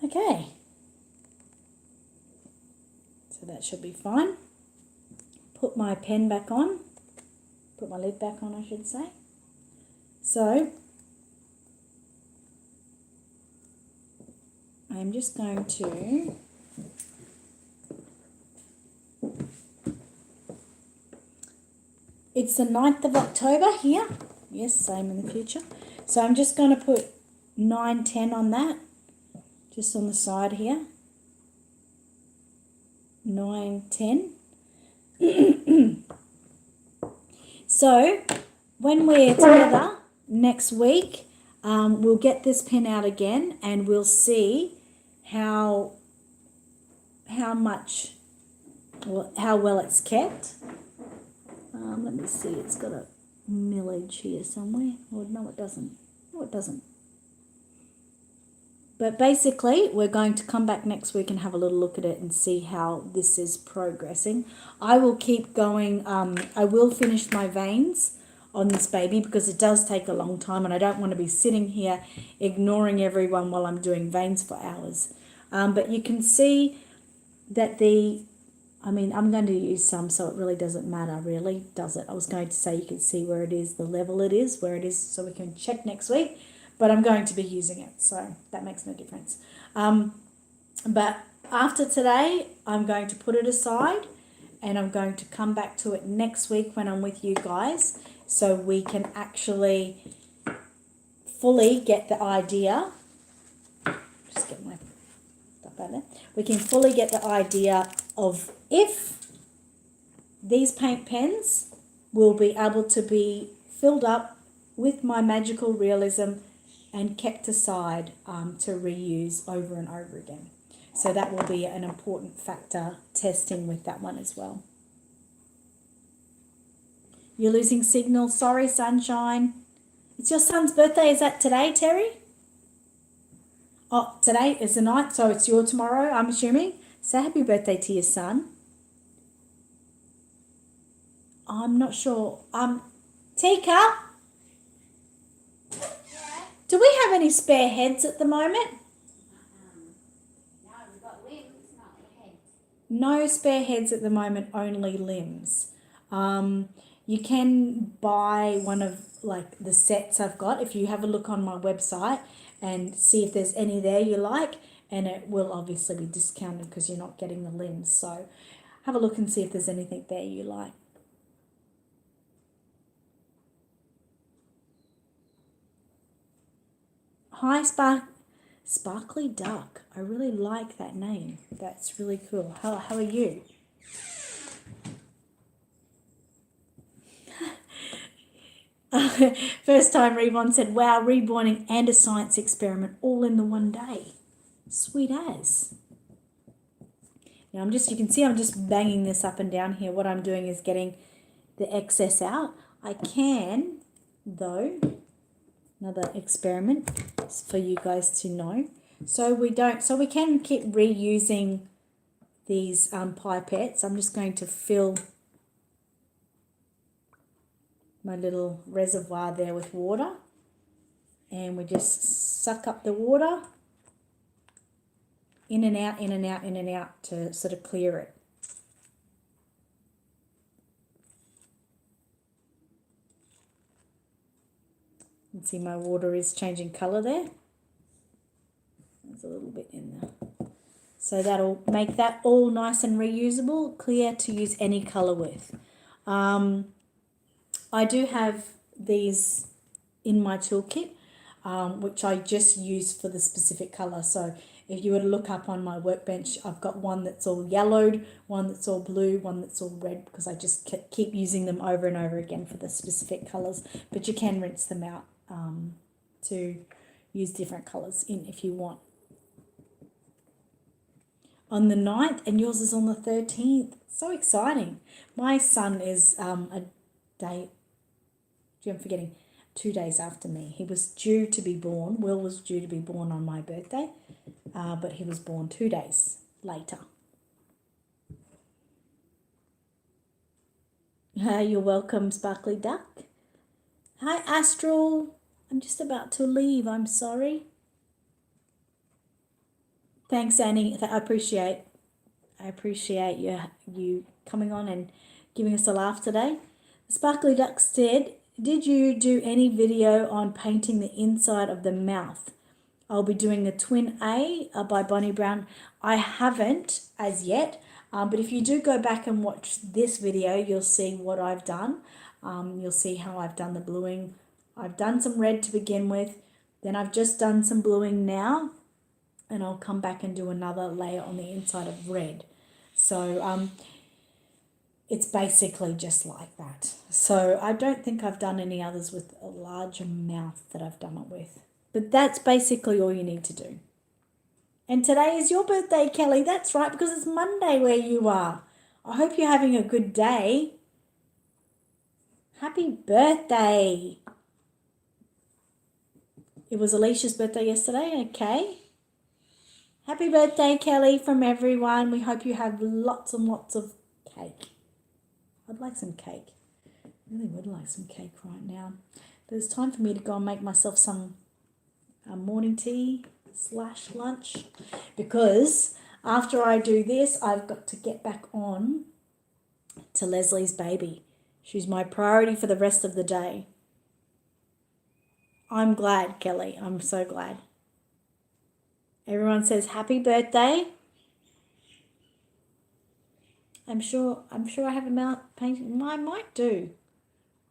Okay, so that should be fine. Put my pen back on, put my lid back on I should say. So I'm just going to it's the 9th of October here. Yes, same in the future. So I'm just going to put 9-10 on that. Just on the side here. 9-10. So when we're together next week, we'll get this pen out again and we'll see how much, how well it's kept. Let me see, it's got a millage here somewhere. Oh, no, it doesn't. No, it doesn't. But basically, we're going to come back next week and have a little look at it and see how this is progressing. I will keep going. I will finish my veins on this baby because it does take a long time and I don't want to be sitting here ignoring everyone while I'm doing veins for hours. But you can see that I'm going to use some so it really doesn't matter, really, does it? I was going to say you can see where it is, the level it is, where it is, so we can check next week. But I'm going to be using it, so that makes no difference. But after today, I'm going to put it aside and I'm going to come back to it next week when I'm with you guys so we can actually fully get the idea. Just get my stuff out there. We can fully get the idea of if these paint pens will be able to be filled up with my magical realism and kept aside to reuse over and over again. So that will be an important factor testing with that one as well. You're losing signal. Sorry, sunshine. It's your son's birthday. Is that today, Terry? Oh, today is the night, so it's your tomorrow, I'm assuming. So happy birthday to your son. I'm not sure. Tika? Do we have any spare heads at the moment? No, we've got limbs, not heads. No spare heads at the moment, only limbs. You can buy one of like the sets I've got if you have a look on my website and see if there's any there you like, and it will obviously be discounted because you're not getting the limbs. So have a look and see if there's anything there you like. Hi, Sparkly Duck. I really like that name. That's really cool. How are you? First time Reborn said, wow, reborning and a science experiment all in the one day. Sweet as. Now you can see I'm just banging this up and down here. What I'm doing is getting the excess out. I can, though, another experiment for you guys to know. So we can keep reusing these pipettes. I'm just going to fill my little reservoir there with water, and we just suck up the water in and out, in and out, in and out to sort of clear it. can see my water is changing colour there. There's a little bit in there. So that'll make that all nice and reusable, clear to use any colour with. I do have these in my toolkit, which I just use for the specific colour. So if you were to look up on my workbench, I've got one that's all yellowed, one that's all blue, one that's all red, because I just keep using them over and over again for the specific colours. But you can rinse them out to use different colours in if you want. On the 9th, and yours is on the 13th. So exciting. My son is a day, I'm forgetting, 2 days after me. He was due to be born. Will was due to be born on my birthday, but he was born 2 days later. You're welcome, Sparkly Duck. Hi, Astral. I'm just about to leave. I'm sorry. Thanks, Annie. I appreciate you coming on and giving us a laugh today. Sparkly Duck said, did you do any video on painting the inside of the mouth? I'll be doing a Twin A by Bonnie Brown. I haven't as yet, but if you do go back and watch this video, you'll see what I've done. You'll see how I've done the bluing. I've done some red to begin with, then I've just done some bluing now, and I'll come back and do another layer on the inside of red. So it's basically just like that. So I don't think I've done any others with a larger mouth that I've done it with. But that's basically all you need to do. And today is your birthday, Kelly. That's right, because it's Monday where you are. I hope you're having a good day. Happy birthday. It was Alicia's birthday yesterday, okay. Happy birthday, Kelly, from everyone. We hope you have lots and lots of cake. I'd like some cake. I really would like some cake right now. But it's time for me to go and make myself some morning tea / lunch. Because after I do this, I've got to get back on to Leslie's baby. She's my priority for the rest of the day. I'm glad, Kelly. I'm so glad. Everyone says happy birthday. I'm sure I have a mouth painting. I might do.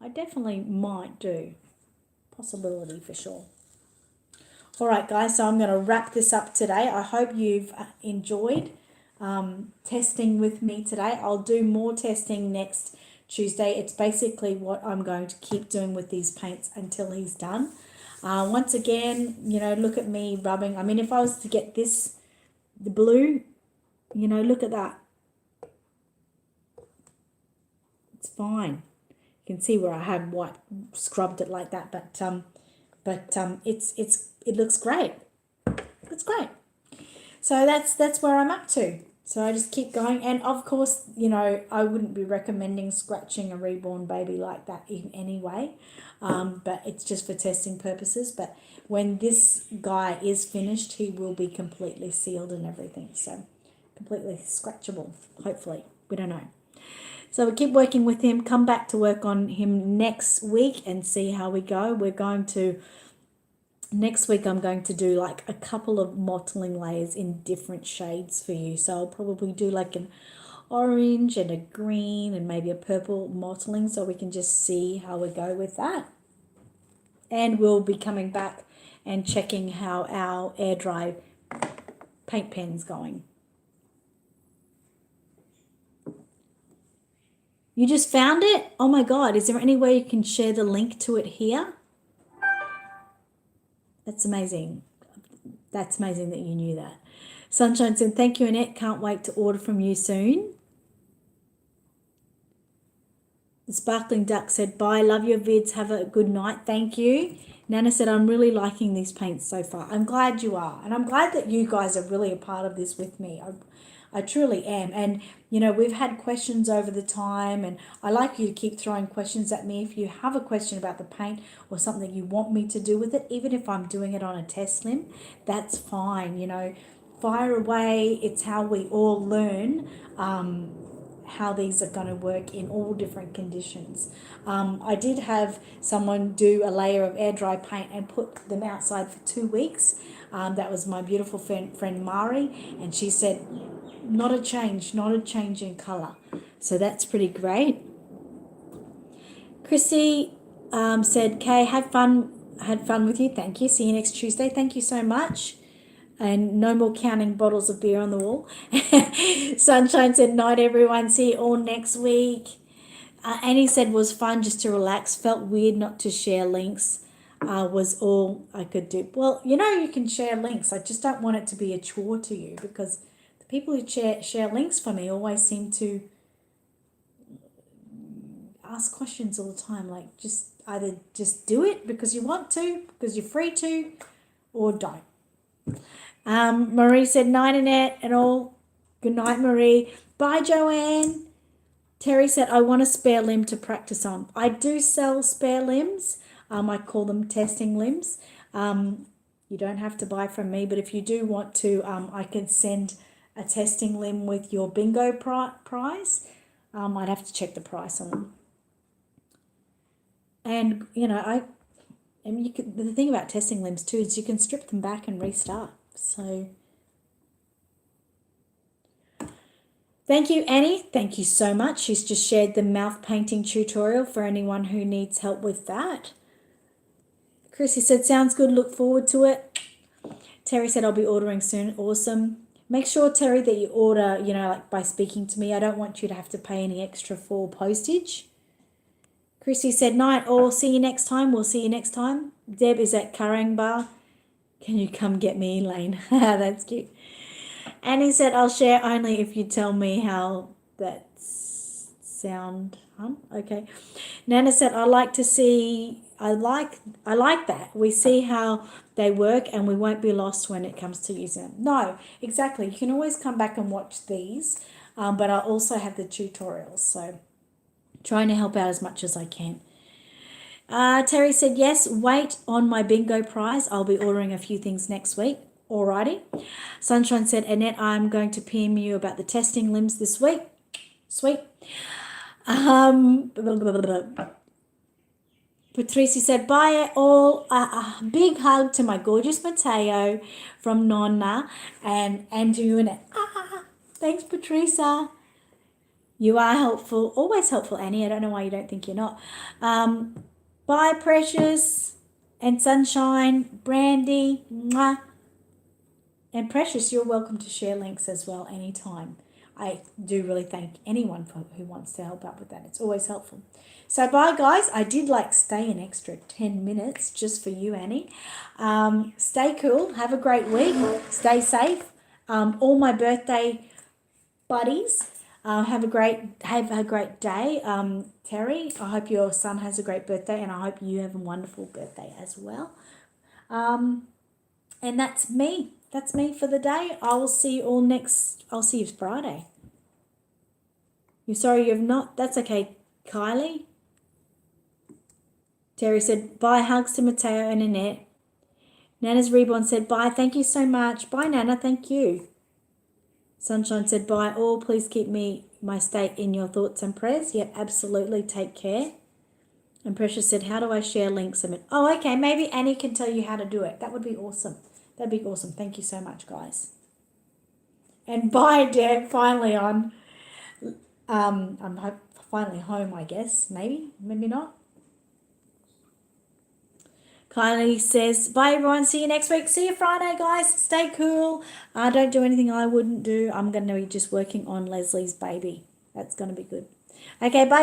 I definitely might do. Possibility for sure. All right, guys, so I'm going to wrap this up today. I hope you've enjoyed testing with me today. I'll do more testing next Tuesday. It's basically what I'm going to keep doing with these paints until he's done. Once again, look at me rubbing. I mean, if I was to get this, the blue, look at that. It's fine. You can see where I had white scrubbed it like that, but it looks great. It's great. So that's where I'm up to. So I just keep going, and of course, I wouldn't be recommending scratching a reborn baby like that in any way, but it's just for testing purposes. But when this guy is finished, he will be completely sealed and everything, so completely scratchable, hopefully. We don't know. So we keep working with him, come back to work on him next week and see how we go. Next week I'm going to do like a couple of mottling layers in different shades for you. So I'll probably do like an orange and a green and maybe a purple mottling, so we can just see how we go with that. And we'll be coming back and checking how our air dry paint pen's going. You just found it? Oh my God, is there any way you can share the link to it here? That's amazing. That's amazing that you knew that. Sunshine said, thank you, Annette. Can't wait to order from you soon. The Sparkling Duck said, bye. Love your vids. Have a good night. Thank you. Nana said, I'm really liking these paints so far. I'm glad you are. And I'm glad that you guys are really a part of this with me. I truly am. And, we've had questions over the time, and I like you to keep throwing questions at me. If you have a question about the paint or something you want me to do with it, even if I'm doing it on a test slim, that's fine. Fire away. It's how we all learn. how these are going to work in all different conditions. I did have someone do a layer of air dry paint and put them outside for 2 weeks. That was my beautiful friend Mari, and she said not a change in colour. So that's pretty great. Chrissy said, Kay, had fun with you. Thank you. See you next Tuesday. Thank you so much. And no more counting bottles of beer on the wall. Sunshine said, night everyone. See you all next week. Annie said, was fun just to relax. Felt weird not to share links. Was all I could do. Well, you can share links. I just don't want it to be a chore to you, because the people who share links for me always seem to ask questions all the time. Like, either just do it because you want to, because you're free to, or don't. Marie said, night, Annette, and all. Good night, Marie. Bye, Joanne. Terry said, I want a spare limb to practice on. I do sell spare limbs. I call them testing limbs. You don't have to buy from me, but if you do want to, I can send a testing limb with your bingo prize. I'd have to check the price on them. And, the thing about testing limbs too is you can strip them back and restart. So thank you, Annie. Thank you so much. She's just shared the mouth painting tutorial for anyone who needs help with that. Chrissy said, sounds good. Look forward to it. Terry said, I'll be ordering soon. Awesome. Make sure, Terry, that you order, like by speaking to me. I don't want you to have to pay any extra for postage. Chrissy said, night all. See you next time. We'll see you next time. Deb is at Karang Bar. Can you come get me, Elaine? That's cute. Annie said, I'll share only if you tell me how that sound. Okay. Nana said, I like that. We see how they work and we won't be lost when it comes to using them. No, exactly. You can always come back and watch these, but I also have the tutorials. So trying to help out as much as I can. Terry said, yes, wait on my bingo prize. I'll be ordering a few things next week. Alrighty. Sunshine said, Annette, I'm going to PM you about the testing limbs this week. Sweet. Patricia said, bye all. A big hug to my gorgeous Mateo from Nonna and Andrew and thanks, Patricia. You are helpful. Always helpful, Annie. I don't know why you don't think you're not. Bye, Precious and Sunshine, Brandy, mwah. And Precious, you're welcome to share links as well anytime. I do really thank anyone who wants to help out with that. It's always helpful. So bye, guys. I did stay an extra 10 minutes just for you, Annie. Stay cool. Have a great week. Stay safe. All my birthday buddies, have a great day. Terry, I hope your son has a great birthday, and I hope you have a wonderful birthday as well. And that's me. That's me for the day. I will see you all I'll see you Friday. You're sorry you've not? That's okay, Kylie. Terry said, bye, hugs to Mateo and Annette. Nana's Reborn said, bye, thank you so much. Bye, Nana, thank you. Sunshine said, bye all, please keep my state in your thoughts and prayers. Yep, absolutely, take care. And Precious said, how do I share links? Oh, okay, maybe Annie can tell you how to do it. That would be awesome. That'd be awesome. Thank you so much, guys. And bye, Deb, finally on. I'm finally home, I guess. Maybe not. Kylie says, bye everyone, see you next week. See you Friday, guys. Stay cool. Don't do anything I wouldn't do. I'm going to be just working on Leslie's baby. That's going to be good. Okay, bye.